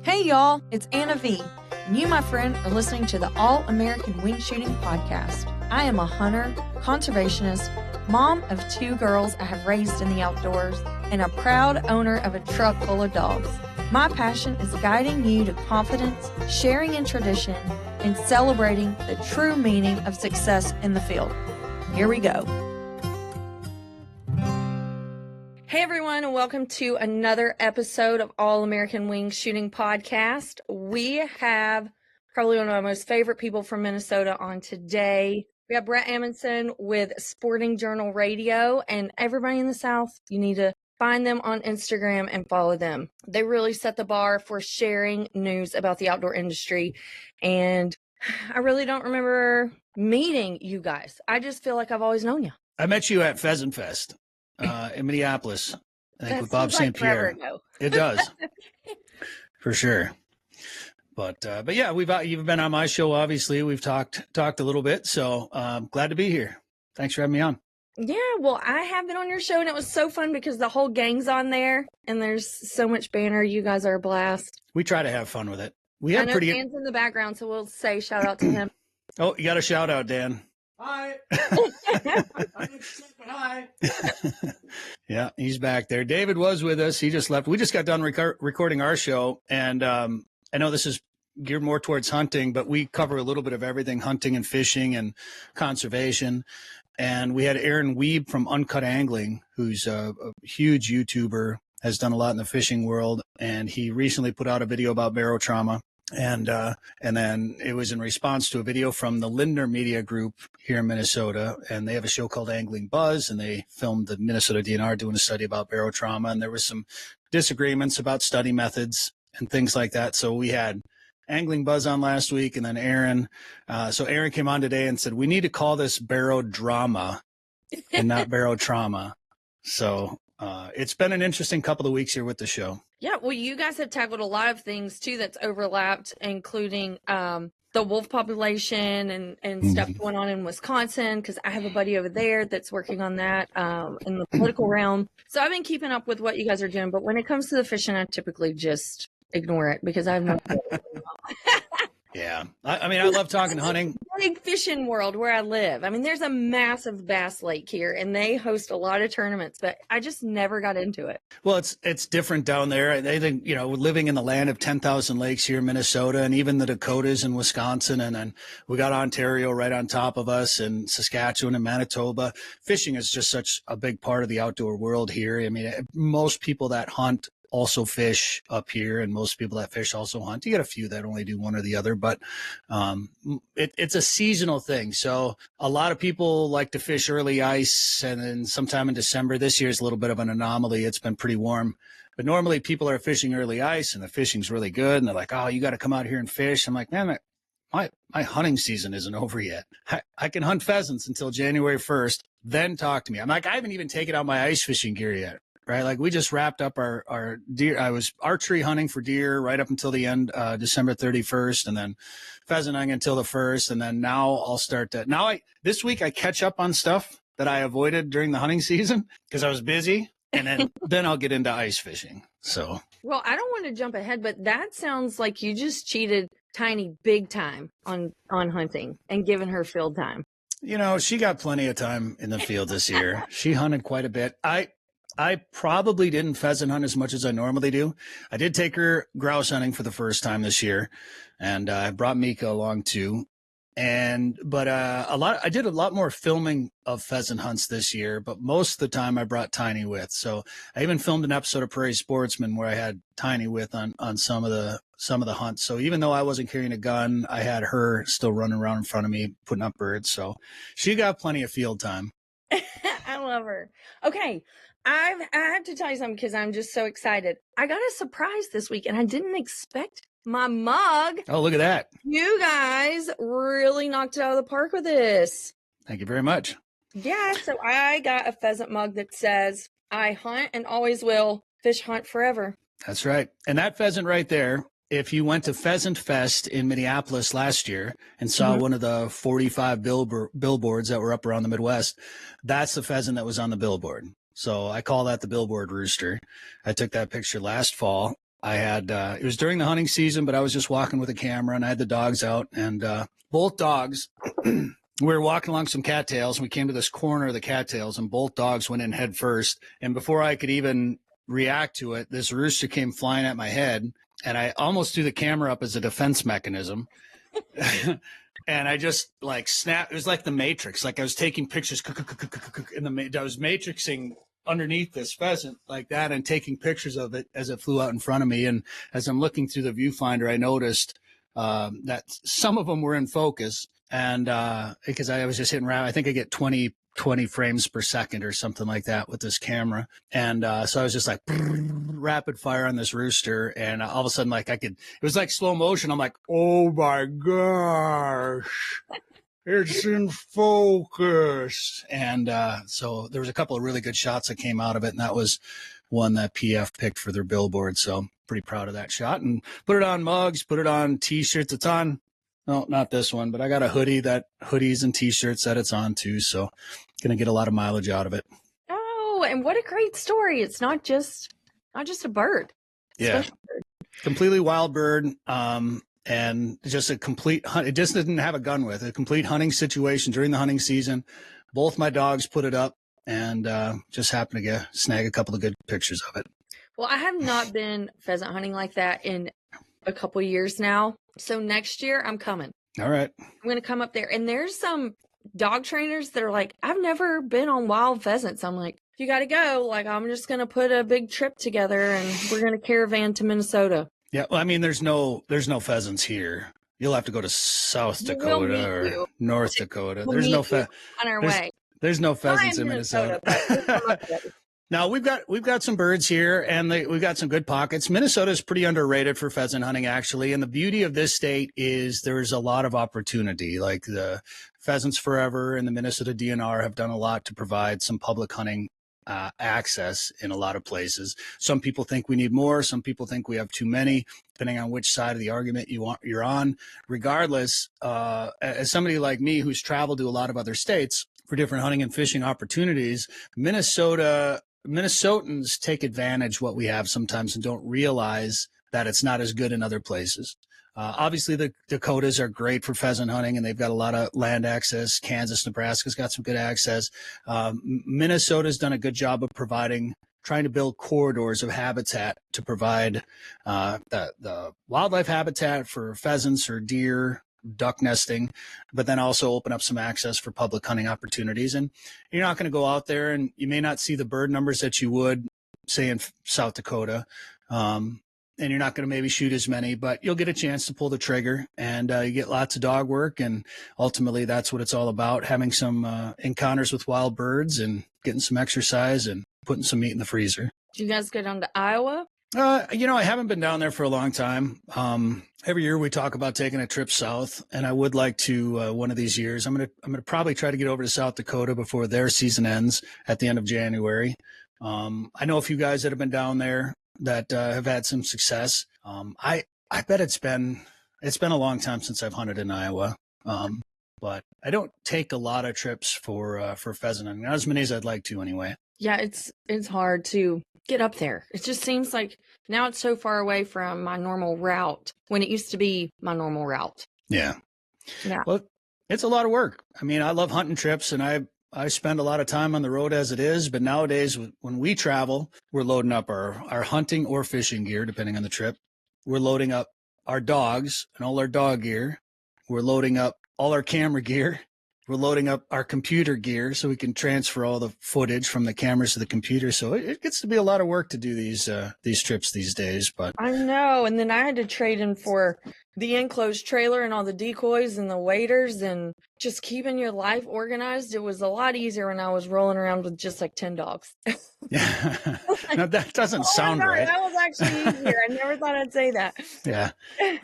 Hey y'all, it's Anna V, and you, my friend, are listening to the All American Wing Shooting Podcast. I am a hunter, conservationist, mom of 2 girls I have raised in the outdoors, and a proud owner of a truck full of dogs. My passion is guiding you to confidence, sharing in tradition, and celebrating the true meaning of success in the field. Here we go. Hey everyone, and welcome to another episode of All American Wing Shooting Podcast. We have probably one of my most favorite people from Minnesota on today. We have Bret Amundson with Sporting Journal Radio, and everybody in the South, you need to find them on Instagram and follow them. They really set the bar for sharing news about the outdoor industry, and I really don't remember meeting you guys. I just feel like I've always known you. I met you at Pheasant Fest. In Minneapolis, I think, with Bob St. Pierre. It does, for sure. But yeah, you've been on my show. Obviously, we've talked a little bit. So glad to be here. Thanks for having me on. Yeah, well, I have been on your show, and it was so fun because the whole gang's on there, and there's so much banner. You guys are a blast. We try to have fun with it. We have Dan's in the background, so we'll say shout out to him. Oh, you got a shout out, Dan. Hi. Hi. Yeah, he's back there. David was with us. He just left. We just got done recording our show, and I know this is geared more towards hunting, but we cover a little bit of everything, hunting and fishing and conservation. And we had Aaron Wiebe from Uncut Angling, who's a huge YouTuber, has done a lot in the fishing world, and he recently put out a video about barotrauma. And then it was in response to a video from the Lindner Media Group here in Minnesota, and they have a show called Angling Buzz, and they filmed the Minnesota DNR doing a study about barotrauma, and there was some disagreements about study methods and things like that. So we had Angling Buzz on last week, and then Aaron. So Aaron came on today and said, we need to call this barodrama and not barotrauma. So it's been an interesting couple of weeks here with the show. Yeah, well, you guys have tackled a lot of things, too, that's overlapped, including the wolf population and stuff going on in Wisconsin, because I have a buddy over there that's working on that in the political realm. So I've been keeping up with what you guys are doing, but when it comes to the fishing, I typically just ignore it because I have no idea. Yeah. I mean, I love talking hunting. Big fishing world where I live. I mean, there's a massive bass lake here, and they host a lot of tournaments, but I just never got into it. Well, it's different down there. I think, we're living in the land of 10,000 lakes here in Minnesota, and even the Dakotas and Wisconsin, and then we got Ontario right on top of us, and Saskatchewan and Manitoba. Fishing is just such a big part of the outdoor world here. I mean, most people that hunt also fish up here, and most people that fish also hunt. You get a few that only do one or the other, but it's a seasonal thing. So a lot of people like to fish early ice, and then sometime in December. This year is a little bit of an anomaly. It's been pretty warm, but normally people are fishing early ice, and the fishing's really good, and they're like, oh, you got to come out here and fish. I'm like, man, my hunting season isn't over yet. I can hunt pheasants until January 1st, then talk to me. I'm like, I haven't even taken out my ice fishing gear yet. Right. Like we just wrapped up our deer. I was archery hunting for deer right up until the end, December 31st, and then pheasant hunting until the 1st. And then now I'll start to this week I catch up on stuff that I avoided during the hunting season because I was busy. And then I'll get into ice fishing. So, well, I don't want to jump ahead, but that sounds like you just cheated Tiny big time on hunting and given her field time. She got plenty of time in the field this year. She hunted quite a bit. I probably didn't pheasant hunt as much as I normally do. I did take her grouse hunting for the first time this year, and I brought Mika along too. But I did a lot more filming of pheasant hunts this year, but most of the time I brought Tiny with. So I even filmed an episode of Prairie Sportsman where I had Tiny with on some of the hunts. So even though I wasn't carrying a gun, I had her still running around in front of me putting up birds. So she got plenty of field time. I love her. Okay. I have to tell you something because I'm just so excited. I got a surprise this week, and I didn't expect my mug. Oh, look at that. You guys really knocked it out of the park with this. Thank you very much. Yeah, so I got a pheasant mug that says, I hunt and always will, fish hunt forever. That's right. And that pheasant right there, if you went to Pheasant Fest in Minneapolis last year and saw one of the 45 billboards that were up around the Midwest, that's the pheasant that was on the billboard. So I call that the billboard rooster. I took that picture last fall I had, it was during the hunting season, but I was just walking with a camera and I had the dogs out, and both dogs, we were walking along some cattails and we came to this corner of the cattails and both dogs went in head first. And before I could even react to it, this rooster came flying at my head and I almost threw the camera up as a defense mechanism. And I just like snapped. It was like the Matrix. Like I was taking pictures and I was matrixing underneath this pheasant like that and taking pictures of it as it flew out in front of me. And as I'm looking through the viewfinder, I noticed that some of them were in focus. And because I was just hitting I think I get 20 frames per second or something like that with this camera. And so I was just like rapid fire on this rooster. And all of a sudden, like it was like slow motion. I'm like, oh my gosh, it's in focus. And so there was a couple of really good shots that came out of it. And that was one that PF picked for their billboard. So pretty proud of that shot, and put it on mugs, put it on t-shirts. It's on. No, not this one, but I got a hoodies and t-shirts that it's on too. So going to get a lot of mileage out of it. Oh, and what a great story. It's not just a bird. Yeah. Bird. Completely wild bird. And just a complete hunt. It just didn't have a gun with a complete hunting situation during the hunting season. Both my dogs put it up and just happened to snag a couple of good pictures of it. Well, I have not been pheasant hunting like that in a couple of years now. So next year I'm coming. All right. I'm going to come up there. And there's some dog trainers that are like, I've never been on wild pheasants. I'm like, you got to go. Like, I'm just going to put a big trip together and we're going to caravan to Minnesota. Yeah. Well, I mean, there's no pheasants here. You'll have to go to South Dakota or North Dakota. We'll there's no on our way. There's no pheasants in Minnesota. Now we've got some birds here, and we've got some good pockets. Minnesota is pretty underrated for pheasant hunting, actually. And the beauty of this state is there's a lot of opportunity. Like the Pheasants Forever and the Minnesota DNR have done a lot to provide some public hunting access in a lot of places. Some people think we need more. Some people think we have too many, depending on which side of the argument you're on. Regardless, as somebody like me who's traveled to a lot of other states for different hunting and fishing opportunities, Minnesotans take advantage what we have sometimes and don't realize that it's not as good in other places. Obviously, the Dakotas are great for pheasant hunting, and they've got a lot of land access. Kansas, Nebraska's got some good access. Minnesota's done a good job of trying to build corridors of habitat to provide the wildlife habitat for pheasants or deer, duck nesting, but then also open up some access for public hunting opportunities. And you're not going to go out there and you may not see the bird numbers that you would, say, in South Dakota. And you're not going to maybe shoot as many, but you'll get a chance to pull the trigger, and you get lots of dog work. And ultimately, that's what it's all about, having some encounters with wild birds and getting some exercise and putting some meat in the freezer. Did you guys go down to Iowa? I haven't been down there for a long time. Every year we talk about taking a trip south, and I would like to one of these years. I'm gonna probably try to get over to South Dakota before their season ends at the end of January. I know a few guys that have been down there that have had some success. I bet it's been a long time since I've hunted in Iowa. But I don't take a lot of trips for pheasant hunting, not as many as I'd like to anyway. Yeah, it's hard to get up there. It just seems like now it's so far away from my normal route when it used to be my normal route. Yeah. Well, it's a lot of work. I mean, I love hunting trips, and I spend a lot of time on the road as it is, but nowadays when we travel, we're loading up our hunting or fishing gear, depending on the trip. We're loading up our dogs and all our dog gear. We're loading up all our camera gear. We're loading up our computer gear so we can transfer all the footage from the cameras to the computer. So it gets to be a lot of work to do these trips these days. But I know. And then I had to trade in for the enclosed trailer and all the decoys and the waders and just keeping your life organized. It was a lot easier when I was rolling around with just like 10 dogs. Yeah. Now that doesn't sound right. That was actually easier. I never thought I'd say that. Yeah.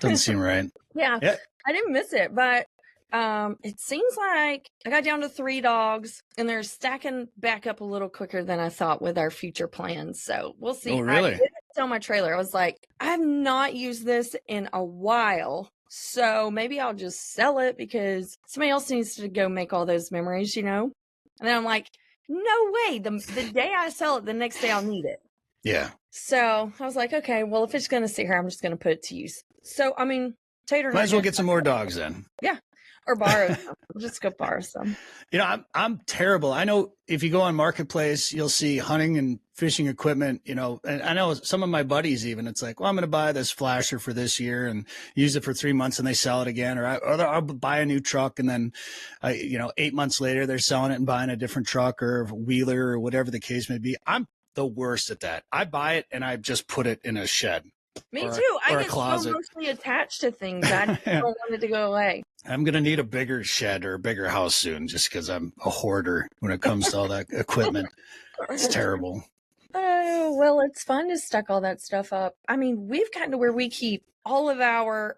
Doesn't seem right. Yeah. I didn't miss it, but it seems like I got down to 3 dogs, and they're stacking back up a little quicker than I thought with our future plans. So we'll see. Oh, really? I didn't sell my trailer. I was like, I have not used this in a while, so maybe I'll just sell it because somebody else needs to go make all those memories, you know? And then I'm like, no way. The day I sell it, the next day I'll need it. Yeah. So I was like, okay, well, if it's going to sit here, I'm just going to put it to use. So, I mean, Tater and I Might as well get some more dogs then. Yeah. Or borrow some. We'll just go borrow some. You know, I'm terrible. I know if you go on Marketplace, you'll see hunting and fishing equipment, you know, and I know some of my buddies even, it's like, well, I'm going to buy this flasher for this year and use it for 3 months and they sell it again. Or I'll buy a new truck and then, 8 months later, they're selling it and buying a different truck or wheeler or whatever the case may be. I'm the worst at that. I buy it and I just put it in a shed. Me too. I get so emotionally attached to things. I don't want it to go away. I'm going to need a bigger shed or a bigger house soon just because I'm a hoarder when it comes to all that equipment. It's terrible. Oh, well, it's fun to stock all that stuff up. I mean, we've gotten to where we keep all of our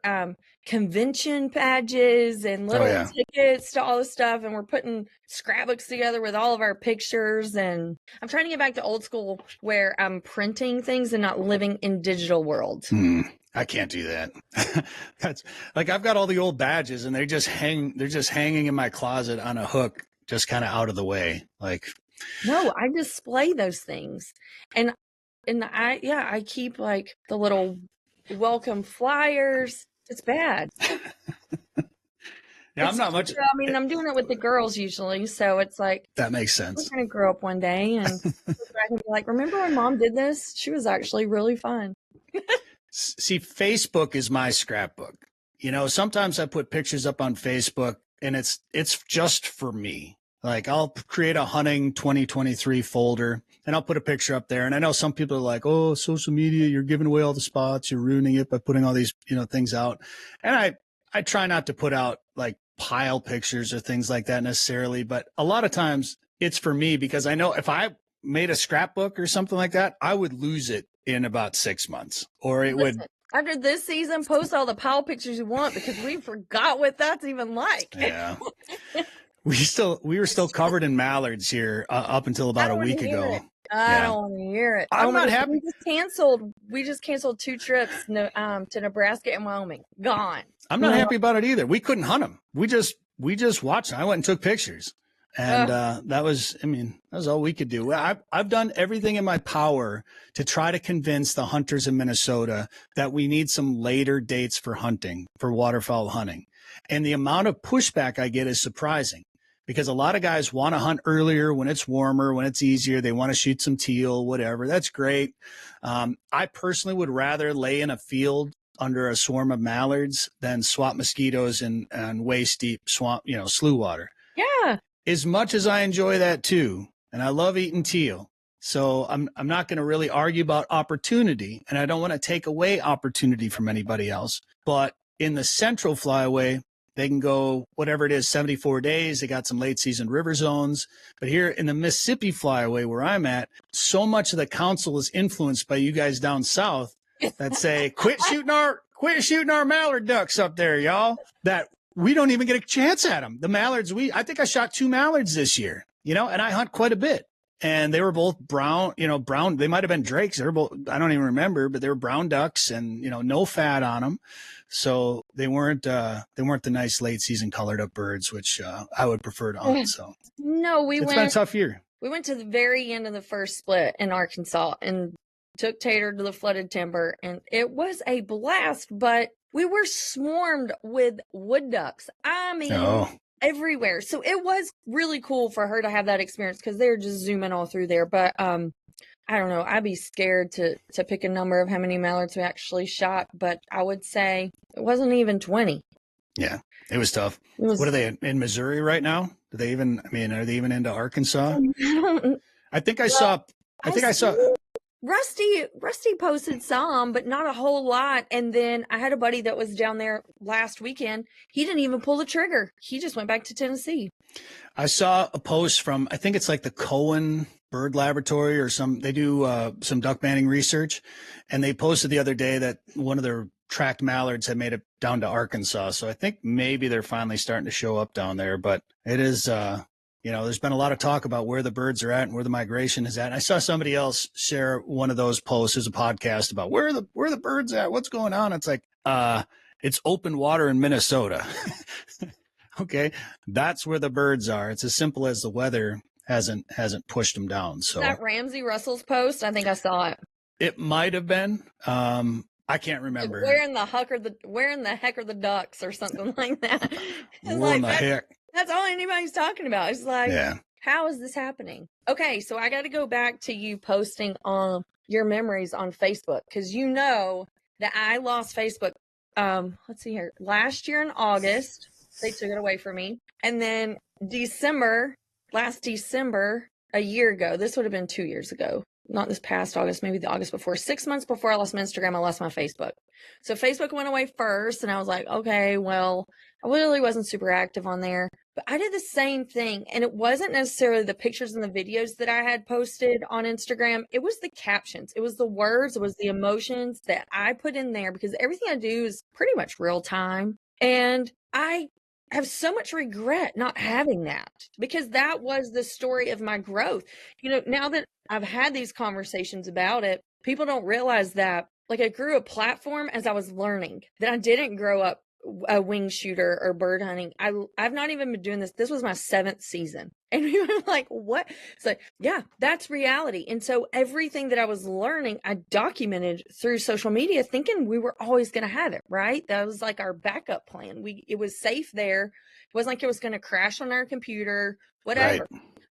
convention badges and little tickets to all the stuff, and we're putting scrapbooks together with all of our pictures. And I'm trying to get back to old school where I'm printing things and not living in digital world. I can't do that. That's like I've got all the old badges and they're just hanging in my closet on a hook, just kind of out of the way. Like, no, I display those things. And I keep like the little welcome flyers. It's bad. Yeah, I'm not much. I mean, I'm doing it with the girls usually, so it's like that makes sense. We're gonna grow up one day, and I can be like, "Remember when Mom did this? She was actually really fun." See, Facebook is my scrapbook. You know, sometimes I put pictures up on Facebook, and it's just for me. Like I'll create a hunting 2023 folder, and I'll put a picture up there. And I know some people are like, "Oh, social media, you're giving away all the spots, you're ruining it by putting all these things out." And I try not to put out like pile pictures or things like that necessarily, but a lot of times it's for me because I know if I made a scrapbook or something like that, I would lose it in about 6 months, or it would. After this season, post all the pile pictures you want because we forgot what that's even like. Yeah. We were still covered in mallards here up until about a week ago. I don't want to hear it. I'm not happy. We just canceled 2 trips to Nebraska and Wyoming. Gone. I'm not happy about it either. We couldn't hunt them. We just watched them. I went and took pictures, and that was all we could do. I've done everything in my power to try to convince the hunters in Minnesota that we need some later dates for hunting, for waterfowl hunting, and the amount of pushback I get is surprising. Because a lot of guys want to hunt earlier when it's warmer, when it's easier. They want to shoot some teal, whatever. That's great. I personally would rather lay in a field under a swarm of mallards than swat mosquitoes and waist deep swamp, slough water. Yeah. As much as I enjoy that too, and I love eating teal. So I'm not going to really argue about opportunity, and I don't want to take away opportunity from anybody else. But in the central flyway, they can go whatever it is, 74 days. They got some late season river zones. But here in the Mississippi flyway where I'm at, so much of the council is influenced by you guys down south that say, quit shooting our mallard ducks up there, y'all, that we don't even get a chance at them. The mallards, I think I shot 2 mallards this year, and I hunt quite a bit. And they were both brown, brown. They might have been drakes. They were both, I don't even remember, but they were brown ducks and, no fat on them. So they weren't the nice late season colored up birds, which I would prefer to hunt. So no, it's been a tough year. We went to the very end of the first split in Arkansas and took Tater to the flooded timber, and it was a blast, but we were swarmed with wood ducks. I mean, everywhere. So it was really cool for her to have that experience because they're just zooming all through there. But I don't know. I'd be scared to pick a number of how many mallards we actually shot, but I would say it wasn't even 20. Yeah, it was tough. What are they in Missouri right now? Are they even into Arkansas? I think I saw. Rusty posted some, but not a whole lot. And then I had a buddy that was down there last weekend. He didn't even pull the trigger. He just went back to Tennessee. I saw a post from, I think it's like the Cohen Bird Laboratory or they do some duck banding research. And they posted the other day that one of their tracked mallards had made it down to Arkansas. So I think maybe they're finally starting to show up down there, but it is, there's been a lot of talk about where the birds are at and where the migration is at. And I saw somebody else share one of those posts as a podcast about where the birds at, what's going on. It's like, it's open water in Minnesota. Okay. That's where the birds are. It's as simple as the weather hasn't pushed them down. So that Ramsey Russell's post, I think I saw it. It might have been. I can't remember. Where in the heck are the ducks or something like that? It's Where in the heck? That's all anybody's talking about. It's like, Yeah. how is this happening? Okay, so I got to go back to you posting on your memories on Facebook, because you know that I lost Facebook. Let's see here. Last year in August, they took it away from me, and then last December, a year ago. This would have been 2 years ago. Not this past August, maybe the August before. 6 months before I lost my Instagram, I lost my Facebook. So Facebook went away first, and I was like, okay, well, I really wasn't super active on there. But I did the same thing, and it wasn't necessarily the pictures and the videos that I had posted on Instagram. It was the captions. It was the words. It was the emotions that I put in there, because everything I do is pretty much real time. And I have so much regret not having that, because that was the story of my growth. You know, now that I've had these conversations about it, people don't realize that, like, I grew a platform as I was learning, that I didn't grow up a wing shooter or bird hunting. I've not even been doing this. This was my 7th season. And we were like, what? It's like, yeah, that's reality. And so everything that I was learning, I documented through social media, thinking we were always going to have it, right? That was like our backup plan. It was safe there. It wasn't like it was going to crash on our computer, whatever.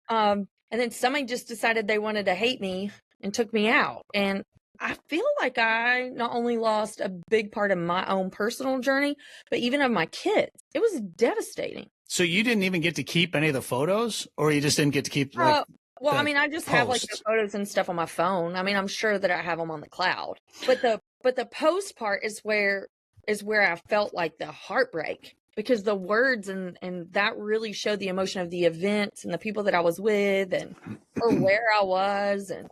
Right. And then somebody just decided they wanted to hate me and took me out. And I feel like I not only lost a big part of my own personal journey, but even of my kids. It was devastating. So you didn't even get to keep any of the photos, or you just didn't get to keep well, I mean, I just have like the photos and stuff on my phone. I mean, I'm sure that I have them on the cloud, but the post part is where I felt like the heartbreak, because the words and that really showed the emotion of the events and the people that I was with or where I was. And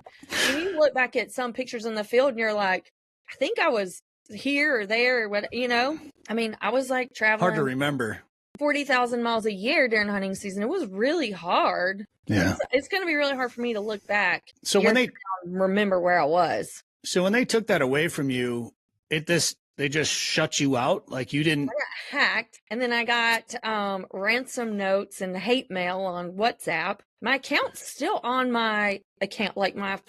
you look back at some pictures in the field and you're like, I think I was here or there or what, you know? I mean, I was like traveling. Hard to remember. 40,000 miles a year during hunting season. It was really hard. Yeah. It's going to be really hard for me to look back. So when they remember where I was. So when they took that away from you, they just shut you out? Like you didn't... I got hacked, and then I got ransom notes and hate mail on WhatsApp. My account's still on my account, like my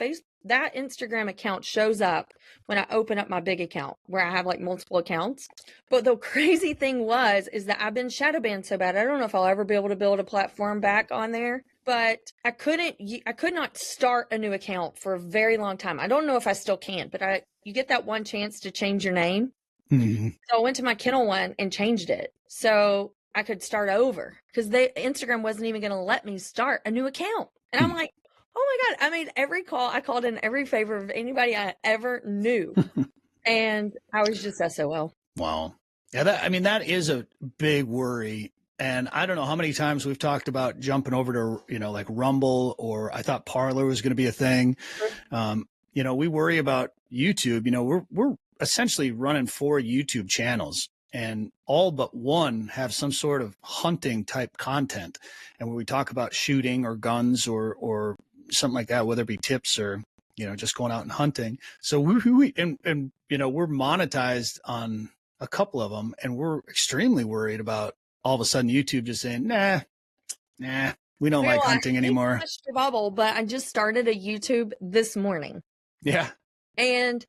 that Instagram account shows up when I open up my big account, where I have like multiple accounts. But the crazy thing is that I've been shadow banned so bad. I don't know if I'll ever be able to build a platform back on there. But I could not start a new account for a very long time. I don't know if I still can, but you get that one chance to change your name. Mm-hmm. So I went to my kennel one and changed it so I could start over, because Instagram wasn't even going to let me start a new account. And I'm like, oh my God, I made every call. I called in every favor of anybody I ever knew. And I was just SOL. Wow. Yeah, that is a big worry. And I don't know how many times we've talked about jumping over to, like Rumble, or I thought Parler was going to be a thing. We worry about YouTube. We're essentially running 4 YouTube channels, and all but one have some sort of hunting type content. And when we talk about shooting or guns or something like that, whether it be tips or, just going out and hunting. So we're monetized on a couple of them, and we're extremely worried about all of a sudden YouTube just saying, nah, we don't like hunting anymore. Your bubble, but I just started a YouTube this morning. Yeah. And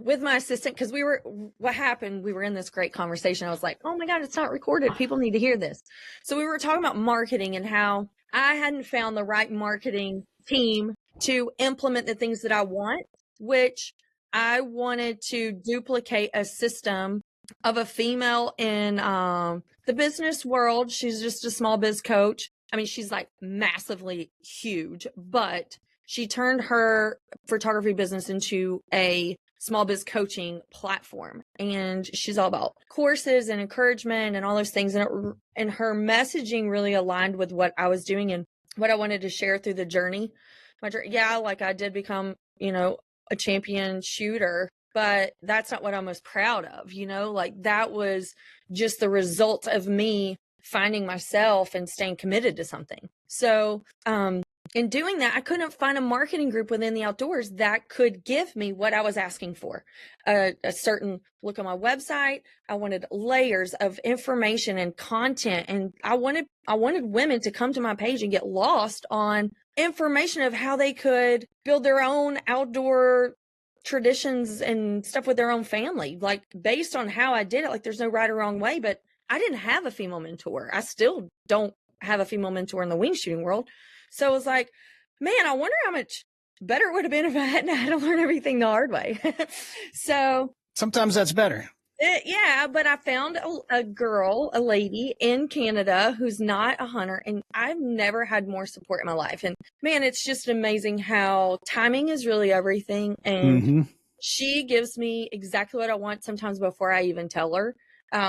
with my assistant, because we were in this great conversation. I was like, oh my God, it's not recorded. People need to hear this. So we were talking about marketing and how I hadn't found the right marketing team to implement the things that I want, which I wanted to duplicate a system of a female in the business world. She's just a small biz coach. I mean, she's like massively huge, but she turned her photography business into a small biz coaching platform. And she's all about courses and encouragement and all those things. And her messaging really aligned with what I was doing and what I wanted to share through the journey. Yeah, like I did become, a champion shooter, but that's not what I'm most proud of, like that was just the result of me finding myself and staying committed to something. So, in doing that, I couldn't find a marketing group within the outdoors that could give me what I was asking for. A certain look on my website. I wanted layers of information and content, and I wanted women to come to my page and get lost on information of how they could build their own outdoor traditions and stuff with their own family, like based on how I did it. Like there's no right or wrong way, but I didn't have a female mentor. I still don't have a female mentor in the wing shooting world. So it was like, man, I wonder how much better it would have been if I hadn't had to learn everything the hard way. So sometimes that's better. Yeah, but I found a lady in Canada who's not a hunter, and I've never had more support in my life. And man, it's just amazing how timing is really everything. And she gives me exactly what I want sometimes before I even tell her.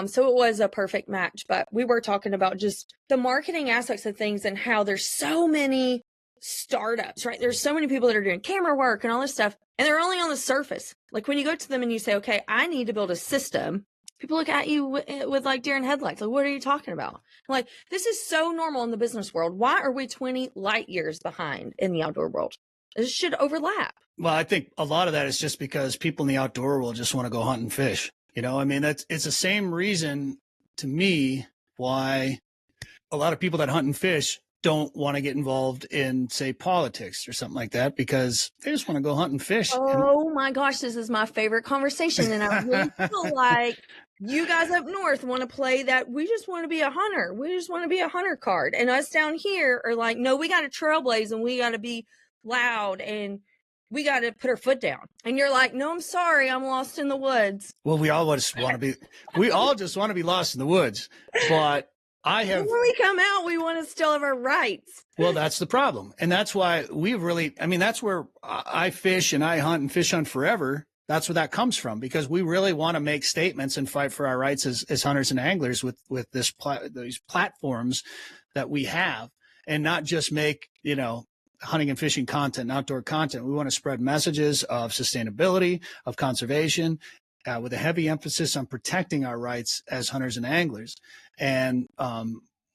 So it was a perfect match. But we were talking about just the marketing aspects of things and how there's so many startups, right? There's so many people that are doing camera work and all this stuff, and they're only on the surface. Like when you go to them and you say, okay, I need to build a system, people look at you with like deer in headlights. Like, what are you talking about? I'm like, this is so normal in the business world. Why are we 20 light years behind in the outdoor world? This should overlap. Well, I think a lot of that is just because people in the outdoor world just want to go hunt and fish. You know, I mean, it's the same reason to me why a lot of people that hunt and fish don't want to get involved in, say, politics or something like that, because they just want to go hunt and fish. Oh my gosh, this is my favorite conversation. And I really feel like you guys up north want to play that we just want to be a hunter. We just want to be a hunter card. And us down here are like, no, we got to trailblaze and we got to be loud and we got to put our foot down. And you're like, no, I'm sorry, I'm lost in the woods. Well, we all just want to be lost in the woods. But when we come out, we want to still have our rights. Well, that's the problem. And that's why that's where I fish and I hunt and fish hunt forever. That's where that comes from, because we really want to make statements and fight for our rights as hunters and anglers with these platforms that we have, and not just make, hunting and fishing content, outdoor content. We want to spread messages of sustainability, of conservation, with a heavy emphasis on protecting our rights as hunters and anglers. And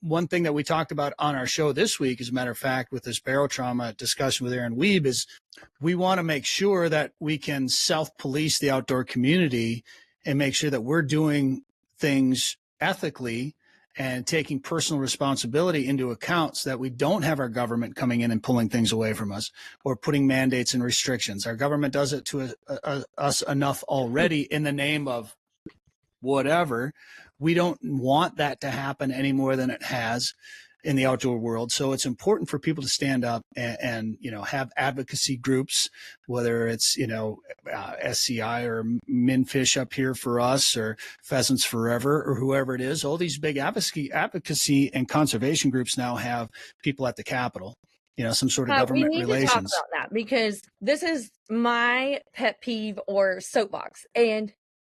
one thing that we talked about on our show this week, as a matter of fact, with this barotrauma discussion with Aaron Weeb, is we want to make sure that we can self-police the outdoor community and make sure that we're doing things ethically and taking personal responsibility into account, so that we don't have our government coming in and pulling things away from us or putting mandates and restrictions. Our government does it to us enough already in the name of whatever. We don't want that to happen any more than it has in the outdoor world. So it's important for people to stand up and have advocacy groups, whether it's, SCI or Minfish up here for us, or Pheasants Forever, or whoever it is. All these big advocacy and conservation groups now have people at the Capitol, some sort of government relations. We need to talk about that, because this is my pet peeve or soapbox. And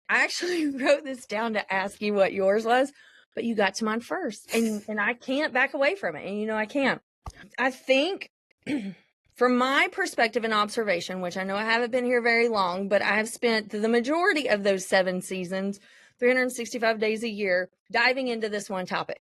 I actually wrote this down to ask you what yours was, but you got to mine first, and I can't back away from it. And I can't. I think from my perspective and observation, which I know I haven't been here very long, but I have spent the majority of those 7 seasons, 365 days a year, diving into this one topic.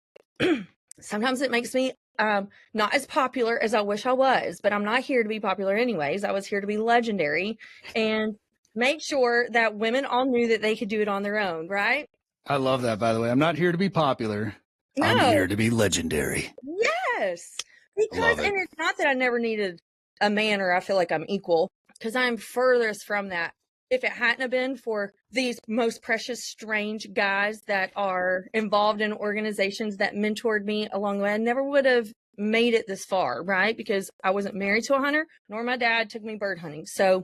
Sometimes it makes me not as popular as I wish I was, but I'm not here to be popular anyways. I was here to be legendary and make sure that women all knew that they could do it on their own, right? I love that, by the way. I'm not here to be popular. No. I'm here to be legendary. Yes. And it's not that I never needed a man or I feel like I'm equal, because I'm furthest from that. If it hadn't have been for these most precious, strange guys that are involved in organizations that mentored me along the way, I never would have made it this far, right? Because I wasn't married to a hunter, nor my dad took me bird hunting. So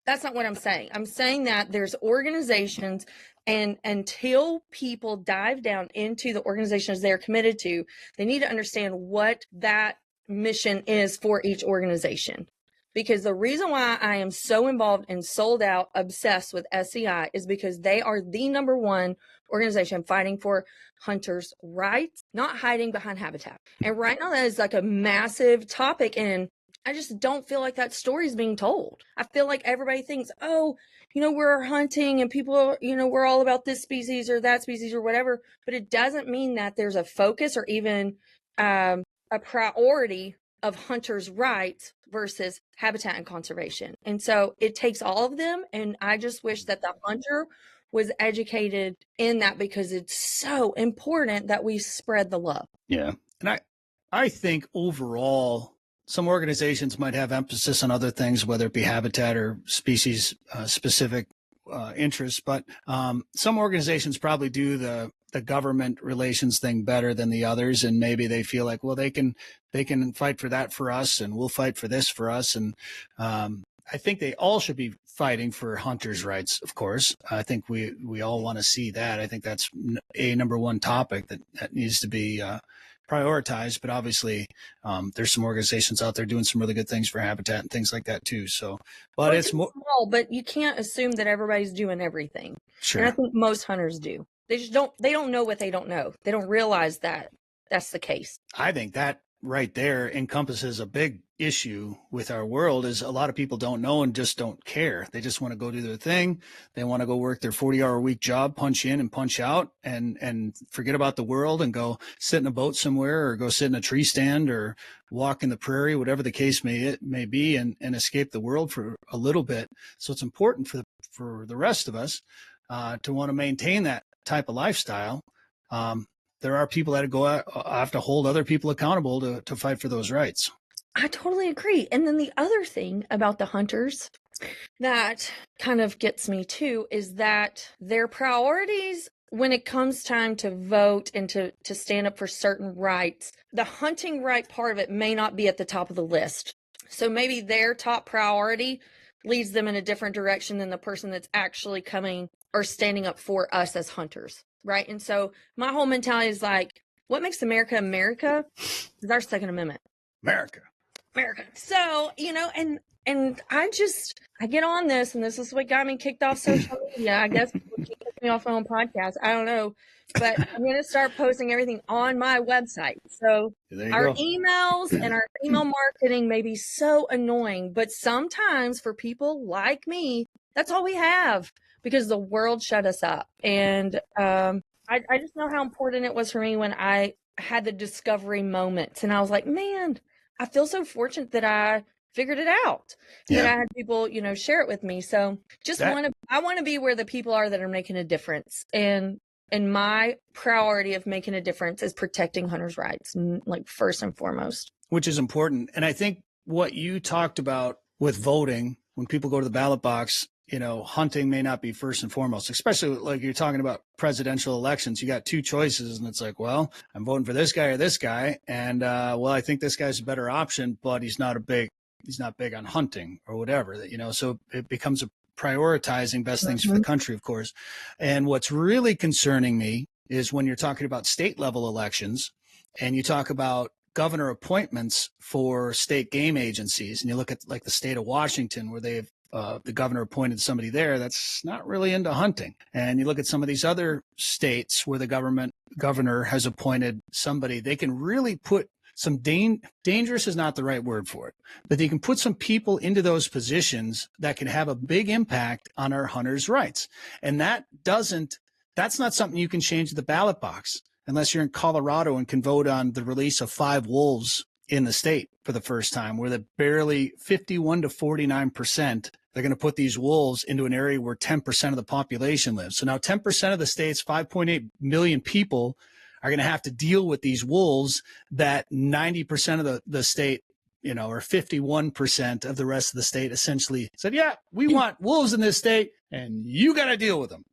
that's not what I'm saying. I'm saying that there's organizations, and until people dive down into the organizations they're committed to, they need to understand what that mission is for each organization. Because the reason why I am so involved and sold out, obsessed with SCI, is because they are the #1 organization fighting for hunters' rights, not hiding behind habitat. And right now that is like a massive topic, and I just don't feel like that story is being told. I feel like everybody thinks, we're hunting and people, we're all about this species or that species or whatever. But it doesn't mean that there's a focus or even a priority of hunters' rights versus habitat and conservation. And so it takes all of them. And I just wish that the hunter was educated in that, because it's so important that we spread the love. Yeah. And I think overall, some organizations might have emphasis on other things, whether it be habitat or species specific interests. But some organizations probably do the government relations thing better than the others, and maybe they feel like, well, they can fight for that for us, and we'll fight for this for us. And I think they all should be fighting for hunters' rights. Of course, I think we all want to see that. I think that's a number one topic that needs to be prioritized. But obviously, there's some organizations out there doing some really good things for habitat and things like that too. So, but it's more small, but you can't assume that everybody's doing everything. Sure. And I think most hunters do. They don't know what they don't know. They don't realize that that's the case. I think that right there encompasses a big issue with our world. Is a lot of people don't know and just don't care. They just want to go do their thing. They want to go work their 40-hour-a-week job, punch in and punch out, and forget about the world and go sit in a boat somewhere or go sit in a tree stand or walk in the prairie, whatever the case may be, and escape the world for a little bit. So it's important for the rest of us to want to maintain that type of lifestyle. There are people that have to hold other people accountable to fight for those rights. I totally agree. And then the other thing about the hunters that kind of gets me too is that their priorities when it comes time to vote and to stand up for certain rights, the hunting right part of it may not be at the top of the list. So maybe their top priority leads them in a different direction than the person that's actually coming or standing up for us as hunters. Right. And so my whole mentality is like, what makes America America is our Second Amendment. America. So, and I get on this, and this is what got me kicked off social media. I guess people keep kicking me off my own podcast. I don't know. But I'm going to start posting everything on my website. So our emails and our email marketing may be so annoying, but sometimes for people like me, that's all we have. Because the world shut us up. And I just know how important it was for me when I had the discovery moments. And I was like, man, I feel so fortunate that I figured it out. Yeah. That I had people, share it with me. So I want to be where the people are that are making a difference. And my priority of making a difference is protecting hunters' rights, like first and foremost. Which is important. And I think what you talked about with voting, when people go to the ballot box, hunting may not be first and foremost, especially like you're talking about presidential elections. You got two choices and it's like, well, I'm voting for this guy or this guy. And, I think this guy's a better option, but he's not big on hunting or whatever, so it becomes a prioritizing best things for the country, of course. And what's really concerning me is when you're talking about state level elections and you talk about governor appointments for state game agencies, and you look at like the state of Washington where they've the governor appointed somebody there that's not really into hunting. And you look at some of these other states where the governor has appointed somebody, they can really put some dangerous is not the right word for it, but they can put some people into those positions that can have a big impact on our hunters' rights. And that's not something you can change at the ballot box unless you're in Colorado and can vote on the release of 5 wolves in the state for the first time, where the barely 51 to 49%, they're going to put these wolves into an area where 10% of the population lives. So now 10% of the state's 5.8 million people are going to have to deal with these wolves that 90% of the state, or 51% of the rest of the state essentially said, yeah, we want wolves in this state and you got to deal with them.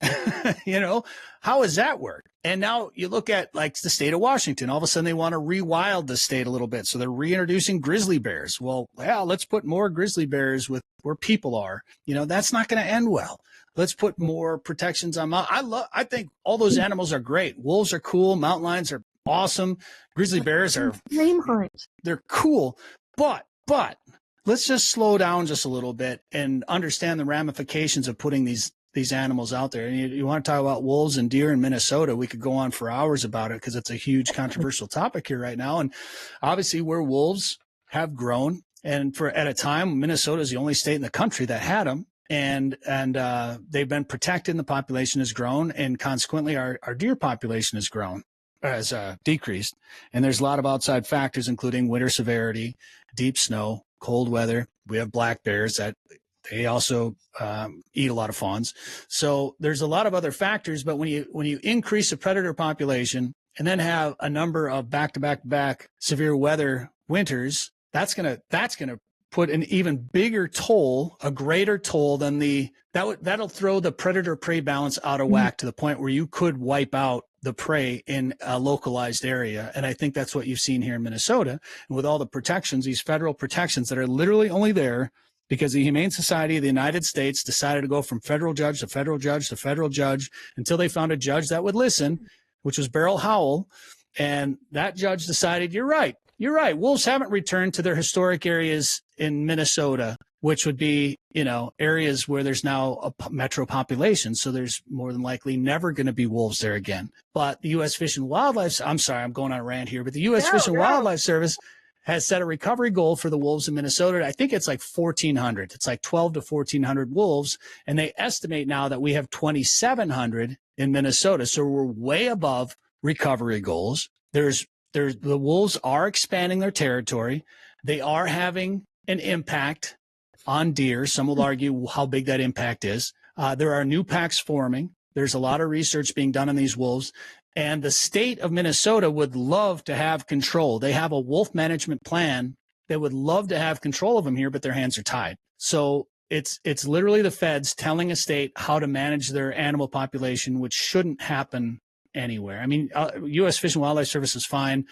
How does that work? And now you look at like the state of Washington, all of a sudden they want to rewild the state a little bit. So they're reintroducing grizzly bears. Well, let's put more grizzly bears where people are. That's not going to end well. Let's put more protections on I think all those animals are great. Wolves are cool. Mountain lions are awesome. Grizzly bears are dream hunt. They're cool. But let's just slow down just a little bit and understand the ramifications of putting these animals out there. And you want to talk about wolves and deer in Minnesota, we could go on for hours about it because it's a huge controversial topic here right now. And obviously where wolves have grown, and at a time, Minnesota is the only state in the country that had them. And they've been protected and the population has grown. And consequently, our deer population has decreased. And there's a lot of outside factors, including winter severity, deep snow, cold weather. We have black bears that they also eat a lot of fawns. So there's a lot of other factors. But when you increase the predator population and then have a number of back-to-back severe weather winters, that's gonna put an even bigger toll, a greater toll than that'll throw the predator-prey balance out of whack to the point where you could wipe out the prey in a localized area. And I think that's what you've seen here in Minnesota. And with all the protections, these federal protections that are literally only there because the Humane Society of the United States decided to go from federal judge to federal judge to federal judge until they found a judge that would listen, which was Beryl Howell. And that judge decided, you're right. Wolves haven't returned to their historic areas in Minnesota, which would be, areas where there's now a metro population. So there's more than likely never going to be wolves there again. But the U.S. Fish and Wildlife, I'm sorry, I'm going on a rant here, but the U.S. Fish and Wildlife Service has set a recovery goal for the wolves in Minnesota. I think it's like 1,400. It's like 12 to 1,400 wolves. And they estimate now that we have 2,700 in Minnesota. So we're way above recovery goals. The wolves are expanding their territory. They are having an impact on deer. Some will argue how big that impact is. There are new packs forming. There's a lot of research being done on these wolves. And the state of Minnesota would love to have control. They have a wolf management plan. They would love to have control of them here, but their hands are tied. So it's literally the feds telling a state how to manage their animal population, which shouldn't happen anywhere. I mean, U.S. Fish and Wildlife Service is fine,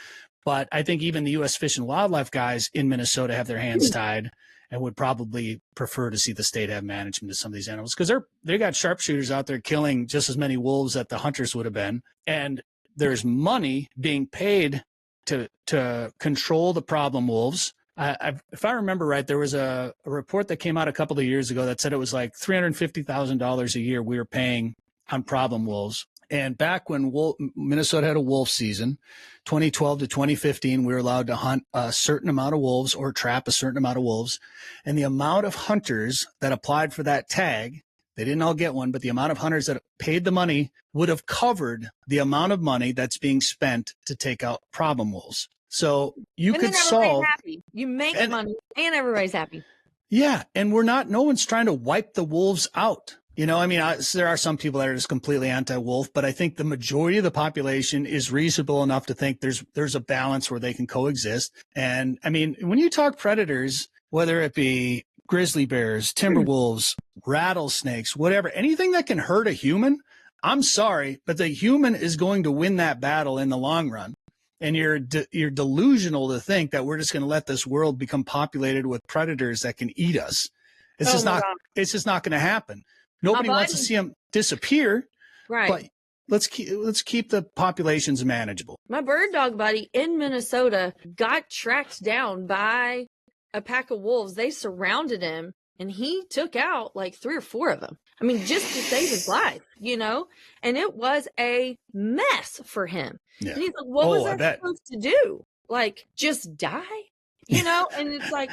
but I think even the U.S. Fish and Wildlife guys in Minnesota have their hands tied and would probably prefer to see the state have management of some of these animals because they got sharpshooters out there killing just as many wolves that the hunters would have been. And there's money being paid to control the problem wolves. If I remember right, there was a report that came out a couple of years ago that said it was like $350,000 a year we were paying on problem wolves. And back when Minnesota had a wolf season, 2012 to 2015, we were allowed to hunt a certain amount of wolves or trap a certain amount of wolves. And the amount of hunters that applied for that tag, they didn't all get one, but the amount of hunters that paid the money would have covered the amount of money that's being spent to take out problem wolves. So you could solve. Happy. You make money and everybody's happy. Yeah. And no one's trying to wipe the wolves out. There are some people that are just completely anti-wolf, but I think the majority of the population is reasonable enough to think there's a balance where they can coexist. And I mean, when you talk predators, whether it be grizzly bears, timber wolves, rattlesnakes, whatever, anything that can hurt a human, I'm sorry, but the human is going to win that battle in the long run. And you're delusional to think that we're just going to let this world become populated with predators that can eat us. It's just not going to happen. Nobody wants to see them disappear, right? But let's keep the populations manageable. My bird dog buddy in Minnesota got tracked down by a pack of wolves. They surrounded him, and he took out like 3 or 4 of them. I mean, just to save his life, And it was a mess for him. Yeah. And he's like, "What was I supposed to do? Like, just die?" And it's like,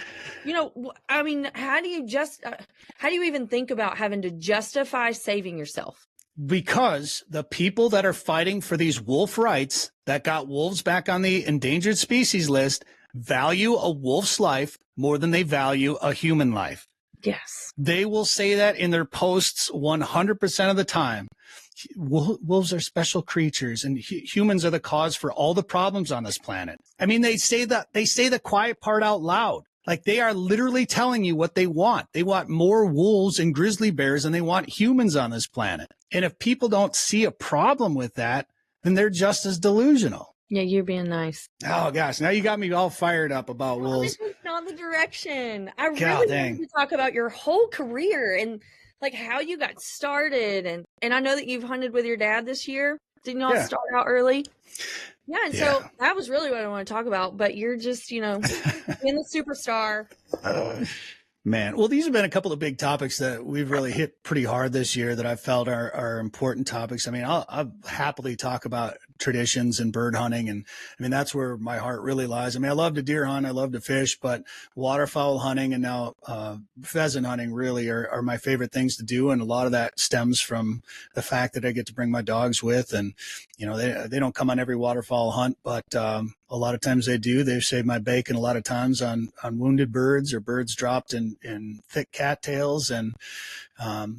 I mean, how do you even think about having to justify saving yourself? Because the people that are fighting for these wolf rights that got wolves back on the endangered species list value a wolf's life more than they value a human life. Yes. They will say that in their posts 100% of the time. Wolves are special creatures and humans are the cause for all the problems on this planet. I mean, they say the quiet part out loud. Like they are literally telling you what they want. They want more wolves and grizzly bears than they want humans on this planet. And if people don't see a problem with that, then they're just as delusional. Yeah, you're being nice. Oh gosh, now you got me all fired up about wolves. This is not the direction. I really want to talk about your whole career and like how you got started. And I know that you've hunted with your dad this year. Didn't you all start out early? Yeah, and so that was really what I want to talk about. But you're just, being the superstar. Man, well, these have been a couple of big topics that we've really hit pretty hard this year that I felt are important topics. I mean, I'll happily talk about traditions and bird hunting. And I mean, that's where my heart really lies. I mean, I love to deer hunt. I love to fish, but waterfowl hunting and now pheasant hunting really are my favorite things to do. And a lot of that stems from the fact that I get to bring my dogs with. And, they don't come on every waterfowl hunt, but a lot of times they do. They've saved my bacon a lot of times on wounded birds or birds dropped in thick cattails. And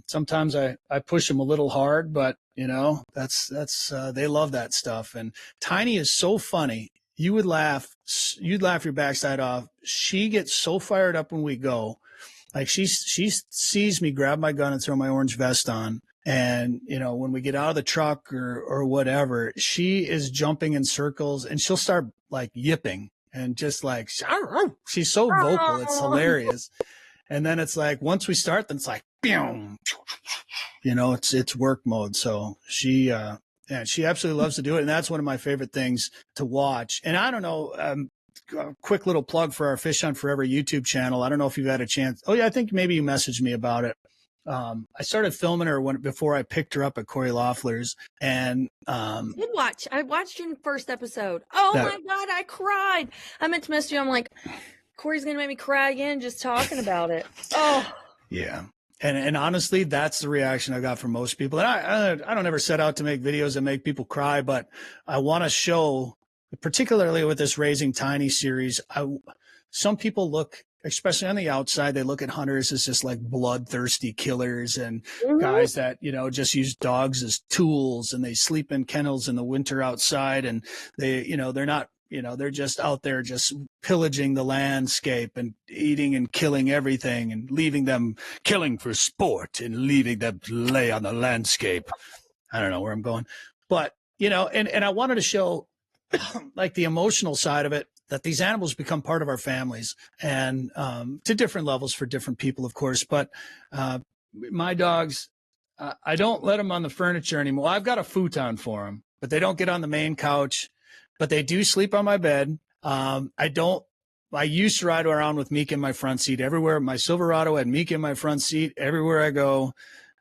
sometimes I push them a little hard, but that's they love that stuff. And Tiny is so funny. you'd laugh your backside off. She gets so fired up when we go. Like she sees me grab my gun and throw my orange vest on. And, you know, when we get out of the truck or whatever, she is jumping in circles and she'll start like yipping and just like, she's so vocal. It's hilarious. And then it's like, once we start, then it's like, you know, it's work mode. So she absolutely loves to do it. And that's one of my favorite things to watch. And I don't know, a quick little plug for our Fish Hunt Forever YouTube channel. I don't know if you've had a chance. Oh yeah, I think maybe you messaged me about it. I started filming her before I picked her up at Corey Loeffler's, and I watched your first episode. Oh my God, I cried. I meant to message you. I'm like, Corey's gonna make me cry again just talking about it. Oh yeah. And honestly, that's the reaction I got from most people. And I don't ever set out to make videos that make people cry, but I want to show, particularly with this Raising Tiny series, some people look, especially on the outside, they look at hunters as just like bloodthirsty killers and guys that, you know, just use dogs as tools, and they sleep in kennels in the winter outside, and they, you know, they're not, you know, they're just out there just pillaging the landscape and eating and killing everything and leaving them killing for sport and leaving them lay on the landscape. I don't know where I'm going, but, you know, and I wanted to show like the emotional side of it, that these animals become part of our families, and to different levels for different people, of course. But my dogs, I don't let them on the furniture anymore. I've got a futon for them, but they don't get on the main couch, but they do sleep on my bed. I used to ride around with Meek in my front seat everywhere. My Silverado had Meek in my front seat everywhere I go.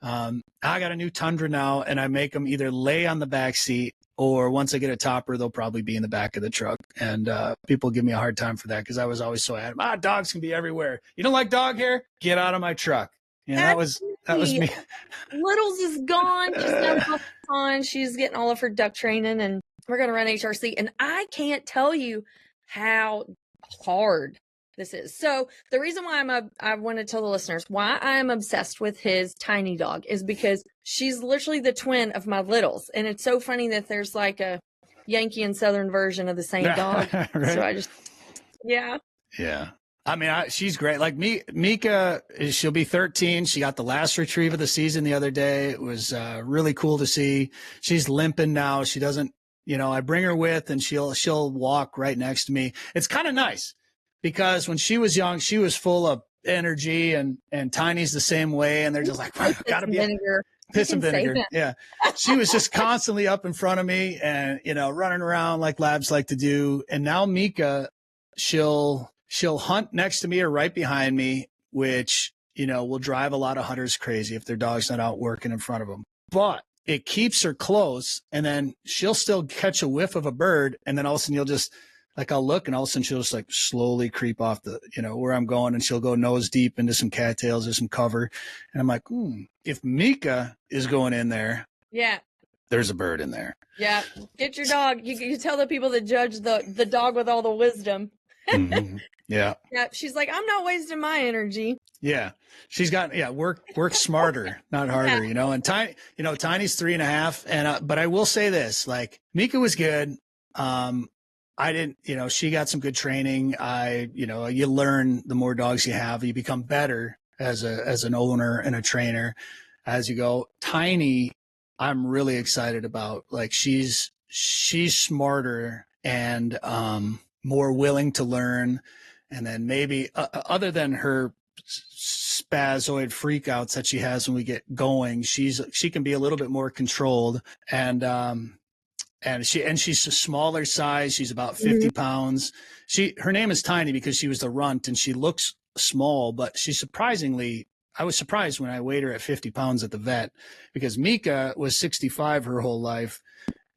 I got a new Tundra now, and I make them either lay on the back seat, or once I get a topper, they'll probably be in the back of the truck. And people give me a hard time for that, because I was always so adamant. Dogs can be everywhere. You don't like dog hair? Get out of my truck. You know, that was me. Littles is gone. She's now on. She's getting all of her duck training, and we're going to run HRC. And I can't tell you how hard this is. So the reason why I want to tell the listeners why I'm obsessed with his tiny dog is because she's literally the twin of my Littles. And it's so funny that there's like a Yankee and Southern version of the same dog. Right? So yeah. I mean, she's great. Like Mika, she'll be 13. She got the last retrieve of the season the other day. It was really cool to see. She's limping now. She doesn't, you know, I bring her with, and she'll walk right next to me. It's kind of nice, because when she was young, she was full of energy, and Tiny's the same way. And they're just like, gotta be piss and vinegar. Yeah. She was just constantly up in front of me and, you know, running around like labs like to do. And now Mika, she'll hunt next to me or right behind me, which, you know, will drive a lot of hunters crazy if their dog's not out working in front of them. But it keeps her close, and then she'll still catch a whiff of a bird, and then all of a sudden you'll just, like, I'll look, and all of a sudden she'll just like slowly creep off the, you know, where I'm going, and she'll go nose deep into some cattails or some cover. And I'm like, if Mika is going in there, yeah, there's a bird in there. Yeah. Get your dog. You tell the people that judge the dog with all the wisdom. Yeah. Yeah. She's like, I'm not wasting my energy. Yeah. She's got, work smarter, not harder, you know, and Tiny's 3.5. And, but I will say this, like, Mika was good. I didn't, you know, she got some good training. You learn the more dogs you have, you become better as an owner and a trainer as you go. Tiny, I'm really excited about. Like, she's smarter and more willing to learn. And then maybe other than her spazoid freakouts that she has when we get going, she can be a little bit more controlled. And she's a smaller size. She's about 50 pounds. Her name is Tiny because she was the runt, and she looks small, but I was surprised when I weighed her at 50 pounds at the vet, because Mika was 65 her whole life.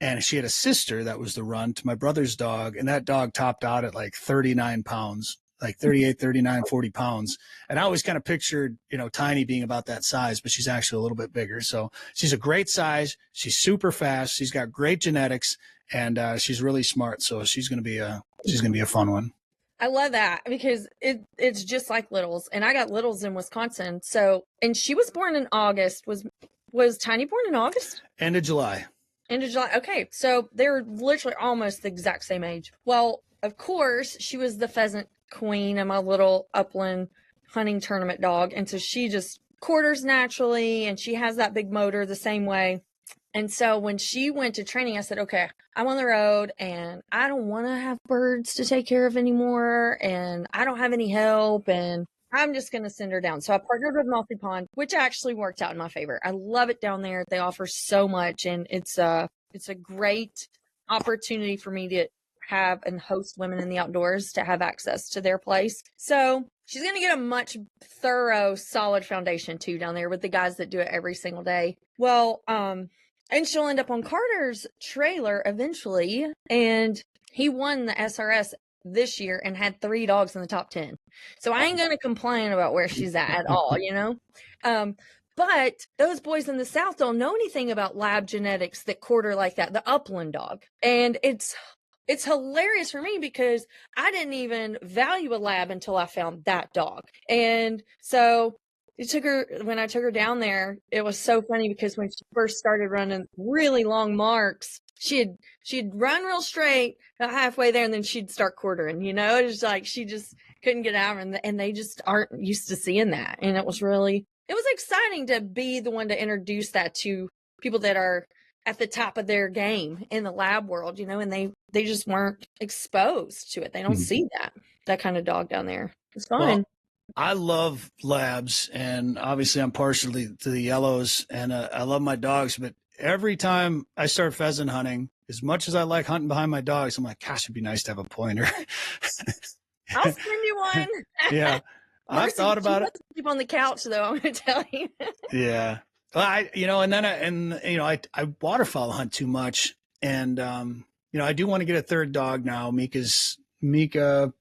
And she had a sister that was the runt, my brother's dog. And that dog topped out at like 39 pounds, like 38, 39, 40 pounds. And I always kind of pictured, you know, Tiny being about that size, but she's actually a little bit bigger. So she's a great size. She's super fast. She's got great genetics, and she's really smart. So she's going to be a fun one. I love that, because it's just like Littles, and I got Littles in Wisconsin. So, and she was born in August. Was Tiny born in August? End of July. End of July. Okay, so they're literally almost the exact same age. Well, of course, she was the pheasant queen of my little upland hunting tournament dog. And so she just quarters naturally, and she has that big motor the same way. And so when she went to training, I said, okay, I'm on the road and I don't want to have birds to take care of anymore. And I don't have any help. And I'm just going to send her down. So I partnered with Multi Pond, which actually worked out in my favor. I love it down there. They offer so much, and it's a great opportunity for me to have and host women in the outdoors to have access to their place. So she's going to get a much thorough, solid foundation too down there with the guys that do it every single day. Well, and she'll end up on Carter's trailer eventually. And he won the SRS this year and had 3 dogs in the top 10. So I ain't going to complain about where she's at all, you know? But those boys in the South don't know anything about lab genetics that quarter like that, the upland dog. And it's hilarious for me because I didn't even value a lab until I found that dog. And so when I took her down there, it was so funny because when she first started running really long marks, she'd run real straight about halfway there, and then she'd start quartering, you know. It was like she just couldn't get out, and they just aren't used to seeing that. And it was exciting to be the one to introduce that to people that are at the top of their game in the lab world, you know, and they just weren't exposed to it. They don't see that kind of dog down there. It's fun. Well, I love labs, and obviously I'm partial to the yellows, and I love my dogs, but every time I start pheasant hunting, as much as I like hunting behind my dogs, I'm like, gosh, it'd be nice to have a pointer. I'll send you one. Yeah. I've thought about it. Sleep on the couch, though, I'm going to tell you. Yeah. Well, I waterfowl hunt too much. And, I do want to get a third dog now. Mika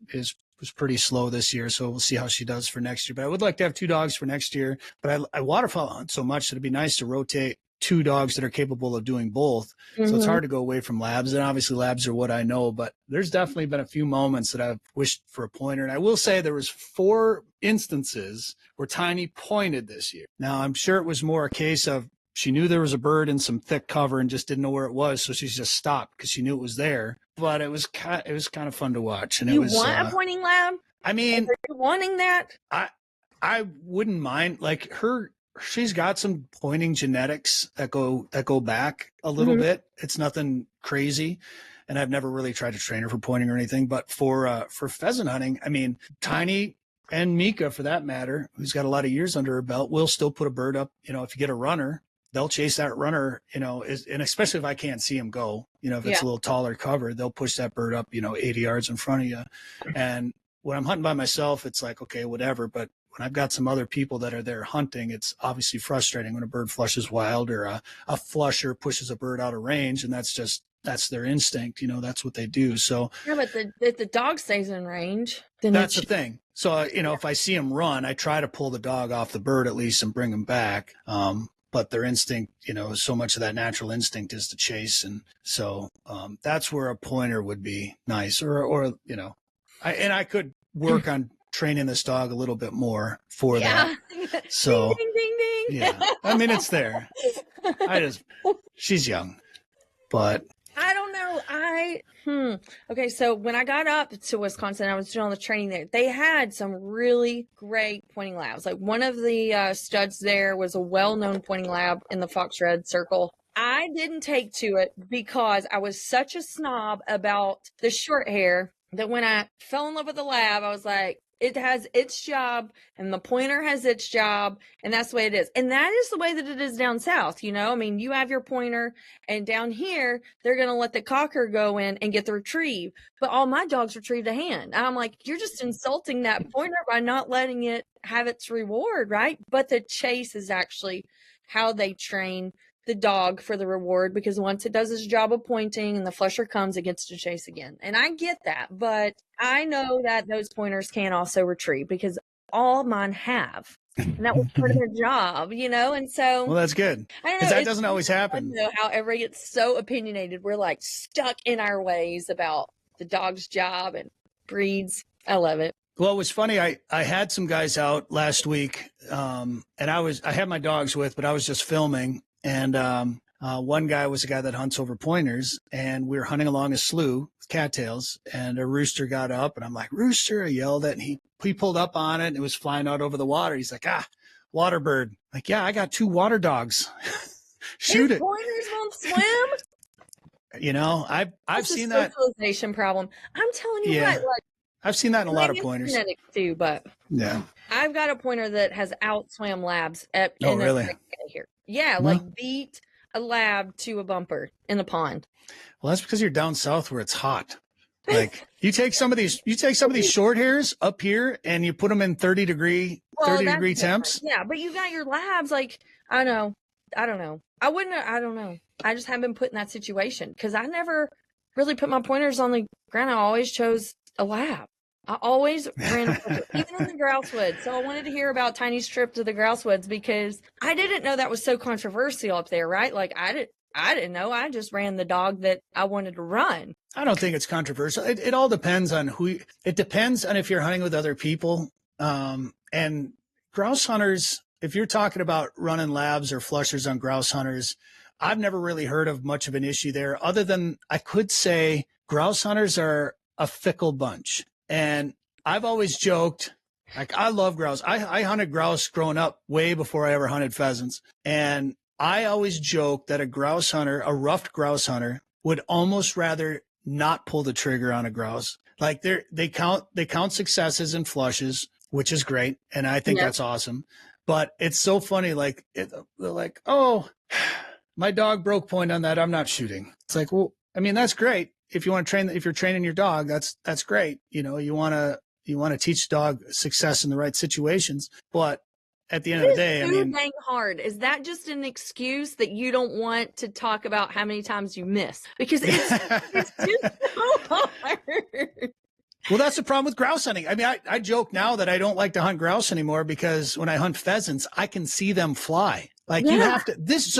was pretty slow this year, so we'll see how she does for next year. But I would like to have 2 dogs for next year. But I waterfowl hunt so much that it'd be nice to rotate 2 dogs that are capable of doing both. Mm-hmm. So it's hard to go away from labs. And obviously labs are what I know, but there's definitely been a few moments that I've wished for a pointer. And I will say there was 4 instances where Tiny pointed this year. Now, I'm sure it was more a case of she knew there was a bird in some thick cover and just didn't know where it was. So she just stopped because she knew it was there. But it was kind of fun to watch. And you want a pointing lab? I mean, are you wanting that? I wouldn't mind. Like she's got some pointing genetics that go back a little bit. It's nothing crazy. And I've never really tried to train her for pointing or anything, but for pheasant hunting, I mean, Tiny and Mika, for that matter, who's got a lot of years under her belt, will still put a bird up. You know, if you get a runner, they'll chase that runner, and especially if I can't see them go, if it's a little taller cover, they'll push that bird up, 80 yards in front of you. And when I'm hunting by myself, it's like, okay, whatever. But when I've got some other people that are there hunting, it's obviously frustrating when a bird flushes wild or a flusher pushes a bird out of range. And that's their instinct. That's what they do. So yeah, but if the dog stays in range, then that's the thing. So, if I see them run, I try to pull the dog off the bird at least and bring them back. But their instinct, so much of that natural instinct is to chase. And so that's where a pointer would be nice or I could work on training this dog a little bit more for that. So ding, ding, ding, ding. Yeah, I mean, it's there. She's young, but I don't know. Okay, so when I got up to Wisconsin, I was doing all the training there. They had some really great pointing labs. Like one of the studs there was a well-known pointing lab in the Fox Red circle. I didn't take to it because I was such a snob about the short hair that when I fell in love with the lab, I was like, it has its job and the pointer has its job, and that's the way it is. And that is the way that it is down south. I mean, you have your pointer, and down here, they're going to let the cocker go in and get the retrieve. But all my dogs retrieve a hand. And I'm like, you're just insulting that pointer by not letting it have its reward, right? But the chase is actually how they train the dog for the reward, because once it does its job of pointing and the flusher comes, it gets to chase again. And I get that, but I know that those pointers can also retrieve because all mine have. And that was part of their job, and so. Well, that's good. Because that doesn't always happen. How everybody gets so opinionated. We're like stuck in our ways about the dog's job and breeds. I love it. Well, it was funny. I had some guys out last week, and I had my dogs with, but I was just filming. And One guy was a guy that hunts over pointers, and we were hunting along a slough with cattails, and a rooster got up, and I'm like, "Rooster!" I yelled at, and he pulled up on it, and it was flying out over the water. He's like, water bird. Like, yeah, I got 2 water dogs. Shoot His it. pointers won't swim. You know, I've seen that socialization problem. I'm telling you what, like, I've seen that in a lot of pointers. Genetics too, but yeah, I've got a pointer that has outswam labs at really? Here. Yeah, like beat a lab to a bumper in the pond. Well, that's because you're down south where it's hot. Like you take some of these short hairs up here and you put them in 30 degree temps. Yeah, but you got your labs. Like, I don't know. I don't know. I just haven't been put in that situation because I never really put my pointers on the ground. I always chose a lab. I always ran, even in the grouse woods. So I wanted to hear about Tiny's trip to the grouse woods because I didn't know that was so controversial up there, right? Like I didn't know. I just ran the dog that I wanted to run. I don't think it's controversial. It all depends on it depends on if you're hunting with other people. And grouse hunters, if you're talking about running labs or flushers on grouse hunters, I've never really heard of much of an issue there other than I could say grouse hunters are a fickle bunch. And I've always joked, like, I love grouse. I hunted grouse growing up way before I ever hunted pheasants. And I always joke that a ruffed grouse hunter would almost rather not pull the trigger on a grouse. Like they count successes and flushes, which is great. And I think that's awesome. But it's so funny. Like they're like, "Oh, my dog broke point on that. I'm not shooting." It's like, well, I mean, that's great. If you want to train, if you're training your dog, that's great. You know, you want to teach the dog success in the right situations. But at the end of the day, I mean, dang hard. Is that just an excuse that you don't want to talk about how many times you miss? Because it's just so hard. Well, that's the problem with grouse hunting. I mean, I joke now that I don't like to hunt grouse anymore because when I hunt pheasants, I can see them fly. Like you have to this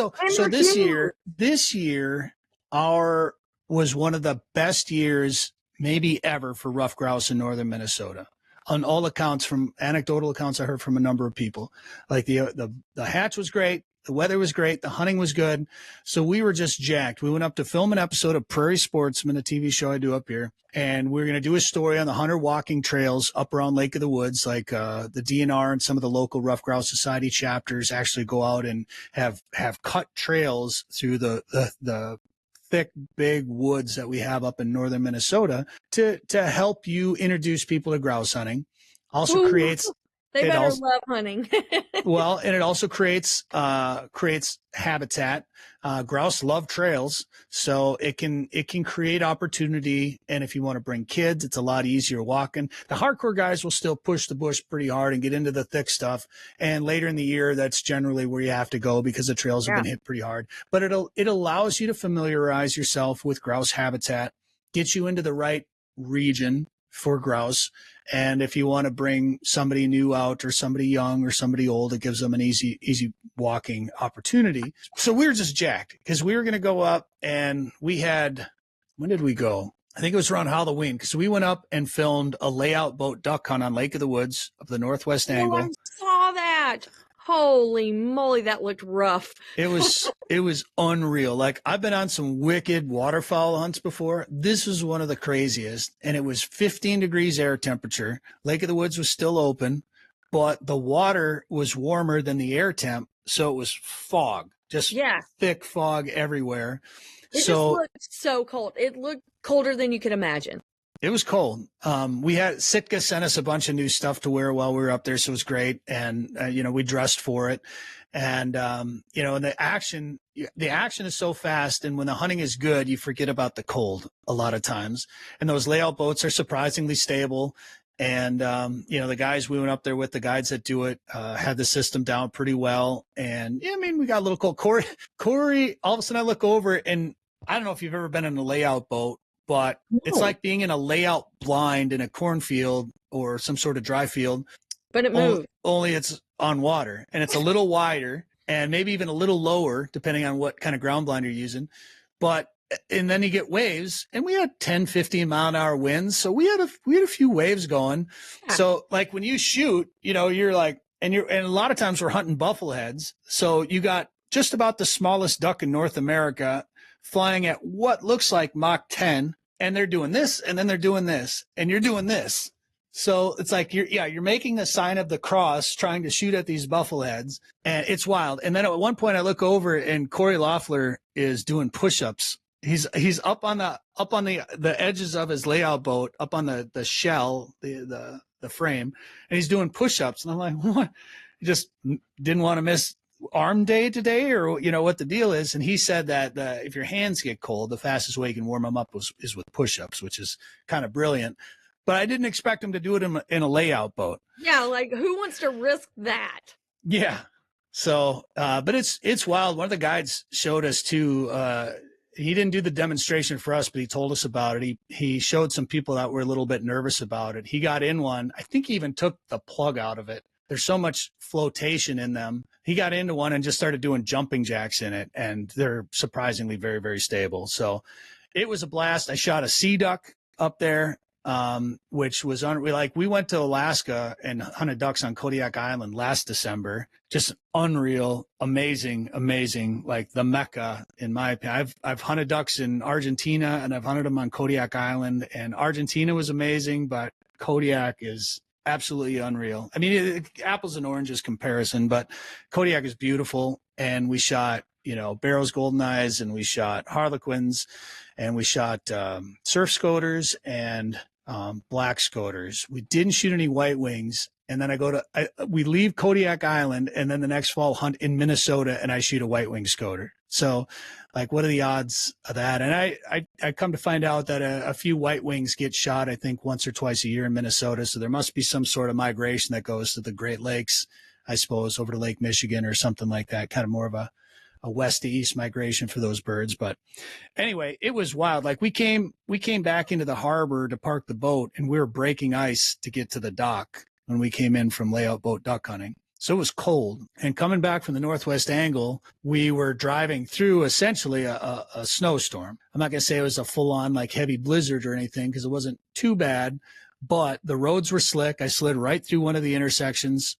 year, our was one of the best years maybe ever for rough grouse in northern Minnesota. On all accounts, from anecdotal accounts I heard from a number of people, like the hatch was great, the weather was great, the hunting was good. So we were just jacked. We went up to film an episode of Prairie Sportsman, a TV show I do up here, and we're going to do a story on the hunter walking trails up around Lake of the Woods. Like the DNR and some of the local Rough Grouse Society chapters actually go out and have cut trails through the thick, big woods that we have up in northern Minnesota to help you introduce people to grouse hunting. Also creates they better love hunting. Well, and it also creates habitat. Grouse love trails, so it can create opportunity. And if you want to bring kids, it's a lot easier walking. The hardcore guys will still push the bush pretty hard and get into the thick stuff. And later in the year, that's generally where you have to go because the trails have been hit pretty hard. But it allows you to familiarize yourself with grouse habitat, get you into the right region for grouse. And if you want to bring somebody new out or somebody young or somebody old, it gives them an easy walking opportunity. So we were just jacked because we were going to go up and when did we go? I think it was around Halloween because we went up and filmed a layout boat duck hunt on Lake of the Woods of the northwest angle. I saw that. Holy moly, that looked rough. It was unreal. Like I've been on some wicked waterfowl hunts before. This was one of the craziest. And it was 15 degrees air temperature. Lake of the Woods was still open, but the water was warmer than the air temp. So it was fog, just thick fog everywhere. It just looked so cold. It looked colder than you could imagine. It was cold. We had Sitka sent us a bunch of new stuff to wear while we were up there. So it was great. And, we dressed for it. And, and the action is so fast. And when the hunting is good, you forget about the cold a lot of times. And those layout boats are surprisingly stable. And, the guys we went up there with, the guides that do it, had the system down pretty well. And we got a little cold. Corey, all of a sudden I look over and I don't know if you've ever been in a layout boat, but it's like being in a layout blind in a cornfield or some sort of dry field. But it moves. Only it's on water and it's a little wider and maybe even a little lower, depending on what kind of ground blind you're using. And then you get waves and we had 10, 15 mile an hour winds. So we had a few waves going. Yeah. So like when you shoot, you're like, and a lot of times we're hunting buffalo heads. So you got just about the smallest duck in North America, flying at what looks like Mach 10, and they're doing this, and then they're doing this, and you're doing this. So it's like you're making the sign of the cross, trying to shoot at these buffleheads, and it's wild. And then at one point, I look over, and Corey Loeffler is doing push-ups. He's up on the edges of his layout boat, up on the shell, the frame, and he's doing push-ups. And I'm like, what? He just didn't want to miss arm day today, or what the deal is. And he said that if your hands get cold, the fastest way you can warm them up is with push-ups, which is kind of brilliant. But I didn't expect him to do it in a layout boat. Yeah, like who wants to risk that? Yeah. So, but it's wild. One of the guides showed us too. He didn't do the demonstration for us, but he told us about it. He showed some people that were a little bit nervous about it. He got in one. I think he even took the plug out of it. There's so much flotation in them. He got into one and just started doing jumping jacks in it, and they're surprisingly very, very stable. So it was a blast. I shot a sea duck up there, which was we went to Alaska and hunted ducks on Kodiak Island last December. Just unreal, amazing, like the Mecca in my opinion. I've hunted ducks in Argentina, and I've hunted them on Kodiak Island, and Argentina was amazing, but Kodiak is absolutely unreal. I mean, apples and oranges comparison, but Kodiak is beautiful. And we shot, Barrow's Golden Eyes, and we shot Harlequins, and we shot surf scoters and black scoters. We didn't shoot any white wings. And then we leave Kodiak Island, and then the next fall hunt in Minnesota, and I shoot a white wing scoter. So like, what are the odds of that? And I come to find out that a few white wings get shot, I think, once or twice a year in Minnesota. So there must be some sort of migration that goes to the Great Lakes, I suppose, over to Lake Michigan or something like that, kind of more of a west to east migration for those birds. But anyway, it was wild. Like we came back into the harbor to park the boat, and we were breaking ice to get to the dock when we came in from layout boat duck hunting. So it was cold. And coming back from the northwest angle, we were driving through essentially a snowstorm. I'm not going to say it was a full-on like heavy blizzard or anything, because it wasn't too bad, but the roads were slick. I slid right through one of the intersections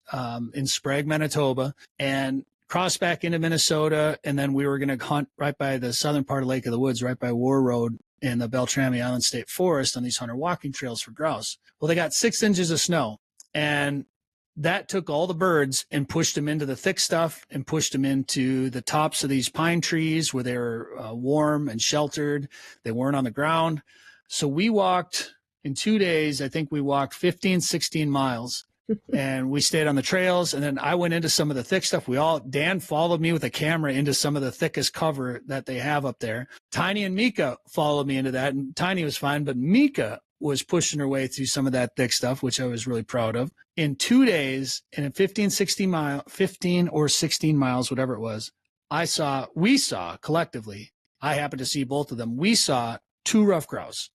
in Sprague, Manitoba, and crossed back into Minnesota. And then we were going to hunt right by the southern part of Lake of the Woods, right by War Road in the Beltrami Island State Forest on these hunter walking trails for grouse. Well, they got 6 inches of snow, and that took all the birds and pushed them into the thick stuff and pushed them into the tops of these pine trees where they were warm and sheltered. They weren't on the ground. So we walked in 2 days. I think we walked 15, 16 miles, and we stayed on the trails. And then I went into some of the thick stuff. Dan followed me with a camera into some of the thickest cover that they have up there. Tiny and Mika followed me into that, and Tiny was fine, but Mika was pushing her way through some of that thick stuff, which I was really proud of. In 2 days, and in 15 or 16 miles, whatever it was, we saw collectively, I happened to see both of them. We saw 2 rough grouse.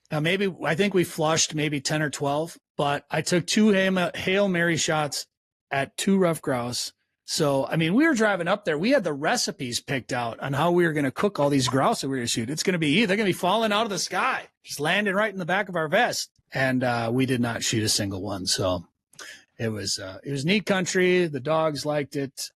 Now, I think we flushed maybe 10 or 12, but I took 2 Hail Mary shots at 2 rough grouse. So, I mean, we were driving up there. We had the recipes picked out on how we were going to cook all these grouse that we were going to shoot. They're going to be falling out of the sky, just landing right in the back of our vest. And we did not shoot a single one. So it was neat country. The dogs liked it.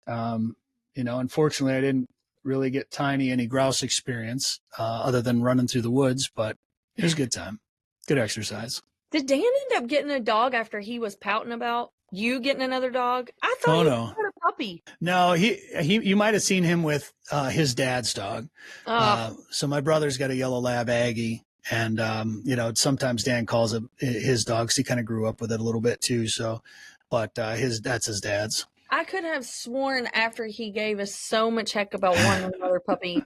Unfortunately, I didn't really get Tiny any grouse experience other than running through the woods, but it was a good time. Good exercise. Did Dan end up getting a dog after he was pouting about you getting another dog? I thought he had a puppy. No, you might have seen him with his dad's dog. So my brother's got a yellow lab Aggie, and sometimes Dan calls it his dog, 'cause he kind of grew up with it a little bit too. So, but that's his dad's. I could have sworn after he gave us so much heck about wanting another puppy,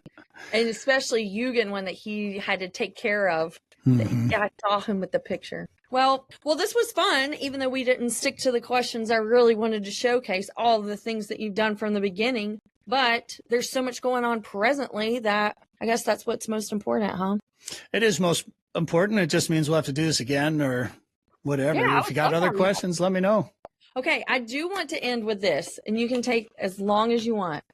and especially you getting one that he had to take care of. Mm-hmm. I saw him with the picture. Well, this was fun, even though we didn't stick to the questions. I really wanted to showcase all of the things that you've done from the beginning, but there's so much going on presently that I guess that's what's most important, huh? It is most important. It just means we'll have to do this again or whatever. Yeah, if you got other questions, let me know. Okay, I do want to end with this, and you can take as long as you want.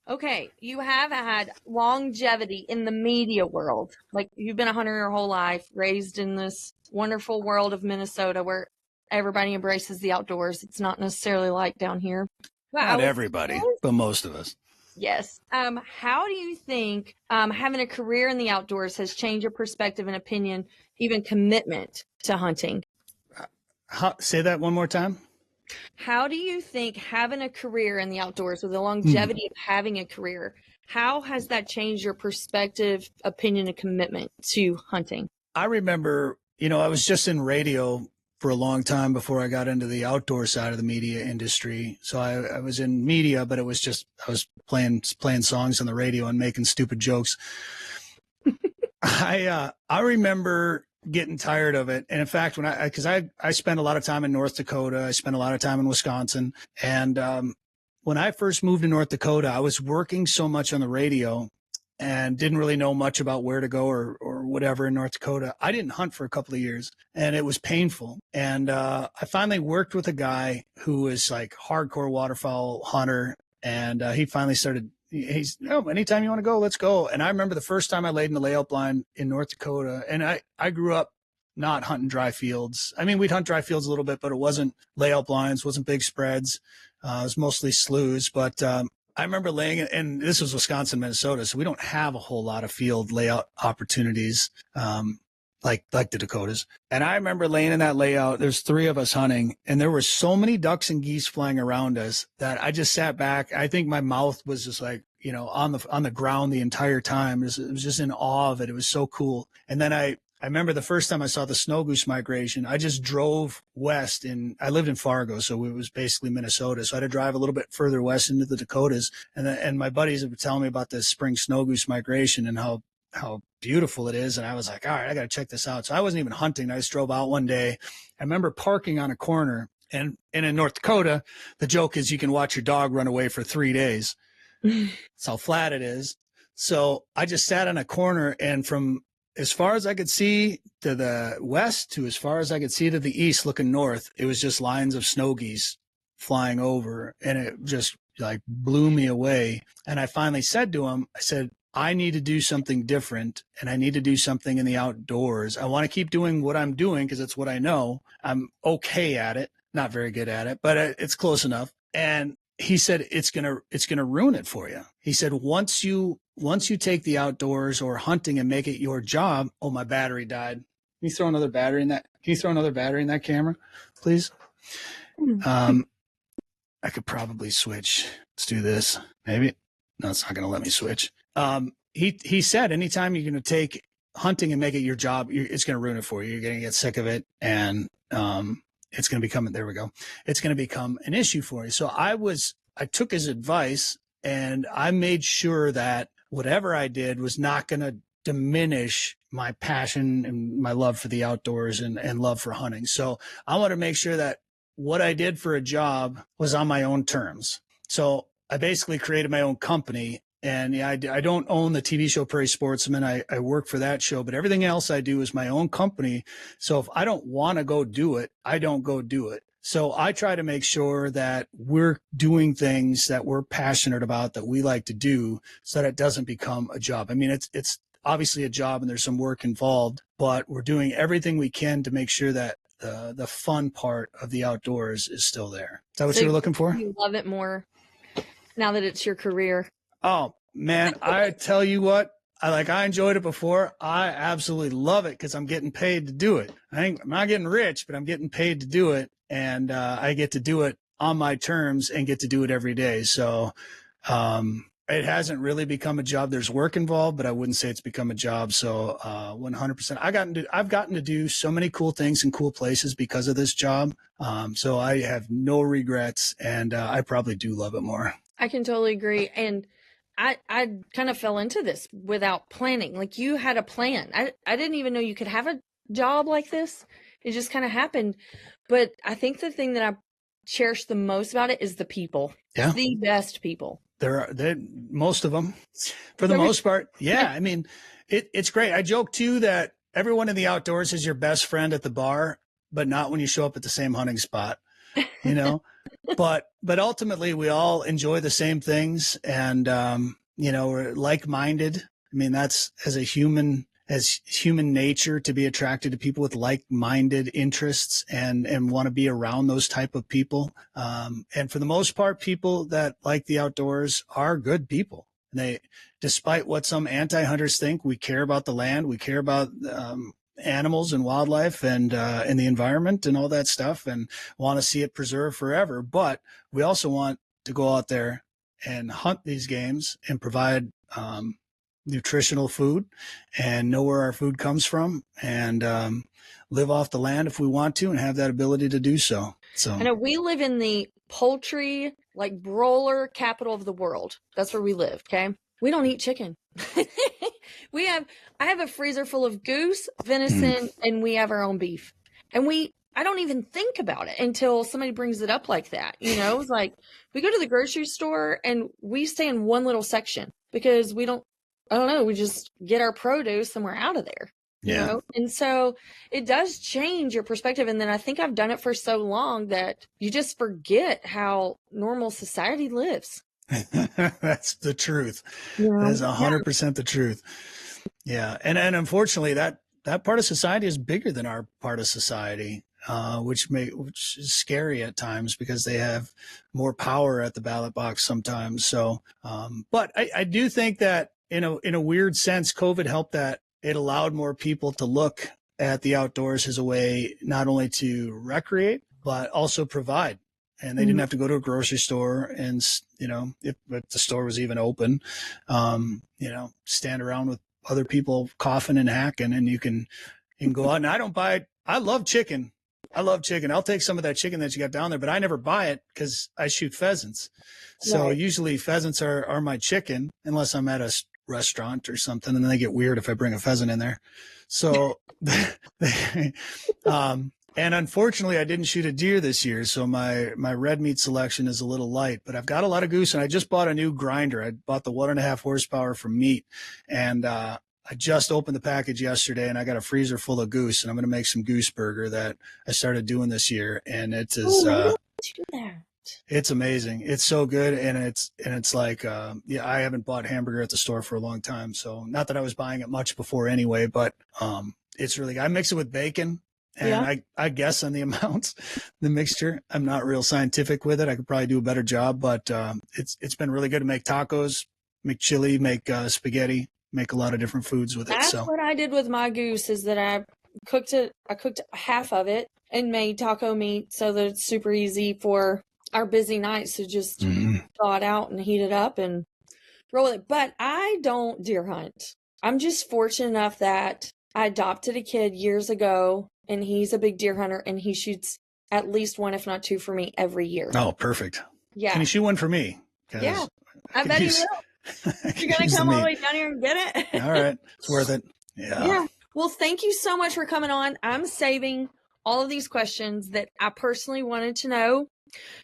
Okay, you have had longevity in the media world. Like, you've been a hunter your whole life, raised in this wonderful world of Minnesota where everybody embraces the outdoors. It's not necessarily like down here. Wow. Not everybody, but most of us. Yes. How do you think having a career in the outdoors has changed your perspective and opinion, even commitment to hunting? Say that one more time. How do you think having a career in the outdoors, with the Hmm. longevity of having a career, how has that changed your perspective, opinion, and commitment to hunting? I remember, I was just in radio for a long time before I got into the outdoor side of the media industry. So I was in media, but it was just I was playing songs on the radio and making stupid jokes. I remember getting tired of it, and in fact, because I spent a lot of time in North Dakota, I spent a lot of time in Wisconsin, and when I first moved to North Dakota, I was working so much on the radio and didn't really know much about where to go or whatever in North Dakota. I didn't hunt for a couple of years, and it was painful. And I finally worked with a guy who was like hardcore waterfowl hunter, and he finally started. He's anytime you want to go, let's go. And I remember the first time I laid in the layout blind in North Dakota, and I grew up not hunting dry fields. I mean, we'd hunt dry fields a little bit, but it wasn't layout blinds, wasn't big spreads. It was mostly sloughs, but I remember laying it, and this was Wisconsin, Minnesota, so we don't have a whole lot of field layout opportunities like the Dakotas. And I remember laying in that layout. There's 3 of us hunting, and there were so many ducks and geese flying around us that I just sat back. I think my mouth was just like, on the ground the entire time. It was just in awe of it. It was so cool. And then I remember the first time I saw the snow goose migration, I just drove west, and I lived in Fargo, so it was basically Minnesota. So I had to drive a little bit further west into the Dakotas. And my buddies would tell me about the spring snow goose migration and how beautiful it is. And I was like, all right, I got to check this out. So I wasn't even hunting. I just drove out one day. I remember parking on a corner, and in North Dakota, the joke is you can watch your dog run away for 3 days. That's how flat it is. So I just sat on a corner, and from as far as I could see to the west to as far as I could see to the east looking north, it was just lines of snow geese flying over, and it just like blew me away. And I finally said to him, I said, I need to do something different, and I need to do something in the outdoors. I want to keep doing what I'm doing because it's what I know. I'm okay at it, not very good at it, but it's close enough. And he said, it's going to ruin it for you. He said, once you take the outdoors or hunting and make it your job. Oh, my battery died. Can you throw another battery in that? Can you throw another battery in that camera, please? I could probably switch. Let's do this. Maybe. No, it's not going to let me switch. He said, anytime you're going to take hunting and make it your job, it's going to ruin it for you. You're going to get sick of it. And, it's going to become, there we go. It's going to become an issue for you. So I took his advice, and I made sure that whatever I did was not going to diminish my passion and my love for the outdoors and love for hunting. So I want to make sure that what I did for a job was on my own terms. So I basically created my own company. And yeah, I don't own the TV show Prairie Sportsman. I work for that show, but everything else I do is my own company. So if I don't want to go do it, I don't go do it. So I try to make sure that we're doing things that we're passionate about, that we like to do, so that it doesn't become a job. I mean, it's obviously a job and there's some work involved, but we're doing everything we can to make sure that the fun part of the outdoors is still there. Is that what you were looking for? You love it more now that it's your career. Oh, man, I tell you what, I enjoyed it before. I absolutely love it because I'm getting paid to do it. I'm not getting rich, but I'm getting paid to do it. And I get to do it on my terms and get to do it every day. So it hasn't really become a job. There's work involved, but I wouldn't say it's become a job. So 100%. I've gotten to do so many cool things in cool places because of this job. So I have no regrets, and I probably do love it more. I can totally agree. And I kind of fell into this without planning. Like, you had a plan. I didn't even know you could have a job like this. It just kind of happened. But I think the thing that I cherish the most about it is the people. Yeah. The best people. They're most of them, for the most part. Yeah. I mean, it's great. I joke too that everyone in the outdoors is your best friend at the bar, but not when you show up at the same hunting spot, but ultimately we all enjoy the same things, and, we're like-minded. I mean, that's, as a human as human nature to be attracted to people with like-minded interests and want to be around those type of people. And for the most part, people that like the outdoors are good people. They, despite what some anti-hunters think, we care about the land, we care about animals and wildlife and the environment and all that stuff, and want to see it preserved forever. But we also want to go out there and hunt these games and provide nutritional food and know where our food comes from and live off the land if we want to and have that ability to do so. So I know we live in the poultry, like broiler capital of the world. That's where we live. Okay. We don't eat chicken. I have a freezer full of goose, venison, and we have our own beef. And I don't even think about it until somebody brings it up like that. You know, it's like we go to the grocery store and we stay in one little section because we just get our produce and we're out of there. Yeah. You know? And so it does change your perspective. And then I think I've done it for so long that you just forget how normal society lives. That's the truth. Yeah. That is 100% the truth. Yeah. And unfortunately that part of society is bigger than our part of society, which is scary at times because they have more power at the ballot box sometimes. So, but I do think that in a weird sense, COVID helped that it allowed more people to look at the outdoors as a way not only to recreate, but also provide. And they didn't have to go to a grocery store and, you know, if the store was even open, you know, stand around with other people coughing and hacking, and you can go out. And I love chicken. I'll take some of that chicken that you got down there, but I never buy it because I shoot pheasants. So usually pheasants are my chicken unless I'm at a restaurant or something. And then they get weird if I bring a pheasant in there. So, and unfortunately, I didn't shoot a deer this year, so my red meat selection is a little light. But I've got a lot of goose, and I just bought a new grinder. I bought the 1.5 horsepower from Meat, and I just opened the package yesterday, and I got a freezer full of goose, and I'm going to make some goose burger that I started doing this year, and it is it's amazing. It's so good, and it's like I haven't bought hamburger at the store for a long time, so not that I was buying it much before anyway, but it's really good. I mix it with bacon. And I guess on the amounts, the mixture, I'm not real scientific with it. I could probably do a better job, but it's been really good to make tacos, make chili, make spaghetti, make a lot of different foods with it. That's what I did with my goose is that I cooked half of it and made taco meat so that it's super easy for our busy nights to just thaw it out and heat it up and roll with it. But I don't deer hunt. I'm just fortunate enough that I adopted a kid years ago, and he's a big deer hunter, and he shoots at least one, if not two, for me every year. Oh, perfect. Yeah. Can you shoot one for me? Yeah. I bet he will. You're going to come all the way down here and get it? All right. It's worth it. Yeah. Well, thank you so much for coming on. I'm saving all of these questions that I personally wanted to know,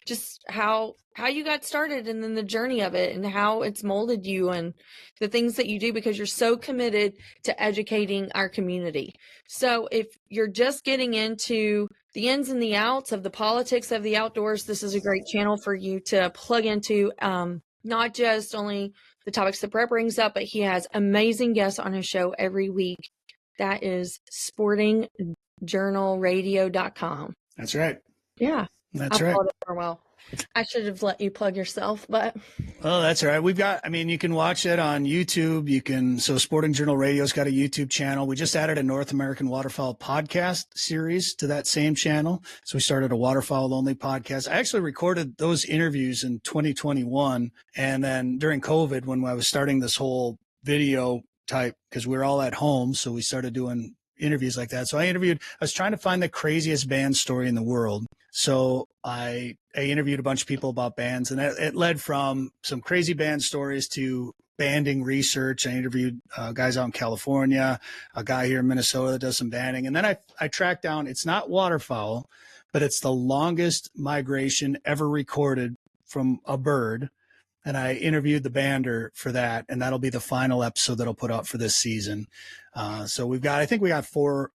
just how you got started and then the journey of it and how it's molded you and the things that you do, because you're so committed to educating our community. So if you're just getting into the ins and the outs of the politics of the outdoors, this is a great channel for you to plug into, not just only the topics that Bret brings up, but he has amazing guests on his show every week. That is sportingjournalradio.com. That's right. Yeah. That's right. Well, I should have let you plug yourself, but. Oh, that's all right. You can watch it on YouTube. So Sporting Journal Radio's got a YouTube channel. We just added a North American Waterfowl podcast series to that same channel. So we started a waterfowl only podcast. I actually recorded those interviews in 2021. And then during COVID, when I was starting this whole video type, because we were all at home. So we started doing interviews like that. So I was trying to find the craziest band story in the world. So I interviewed a bunch of people about bands, and it led from some crazy band stories to banding research. I interviewed guys out in California, a guy here in Minnesota that does some banding. And then I tracked down, it's not waterfowl, but it's the longest migration ever recorded from a bird. And I interviewed the bander for that, and that'll be the final episode that I'll put out for this season. So I think we got 4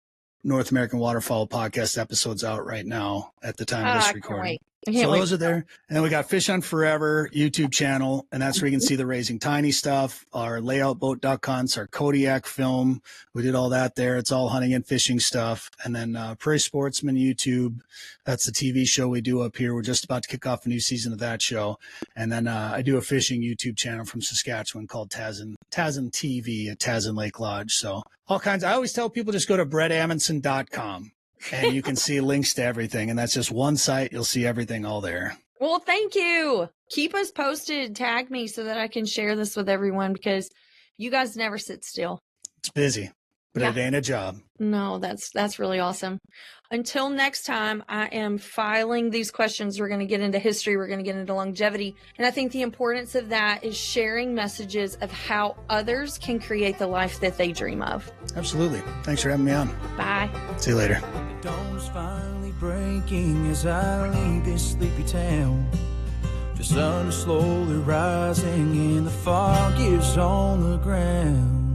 North American Waterfowl podcast episodes out right now at the time of this recording. I can't So wait. those are there. And then we got Fish on Forever YouTube channel. And that's where you can see the Raising Tiny stuff, our layoutboat.com, our Kodiak film. We did all that there. It's all hunting and fishing stuff. And then Prairie Sportsman YouTube. That's the TV show we do up here. We're just about to kick off a new season of that show. And then I do a fishing YouTube channel from Saskatchewan called Tassin TV at Tassin Lake Lodge. So all kinds. I always tell people just go to bretamundson.com. And you can see links to everything. And that's just one site. You'll see everything all there. Well, thank you. Keep us posted. Tag me so that I can share this with everyone because you guys never sit still. It's busy, but it ain't a job. No, that's really awesome. Until next time, I am filing these questions. We're going to get into history. We're going to get into longevity. And I think the importance of that is sharing messages of how others can create the life that they dream of. Absolutely. Thanks for having me on. Bye. See you later. The dawn's finally breaking as I leave this sleepy town. The sun is slowly rising and the fog is on the ground.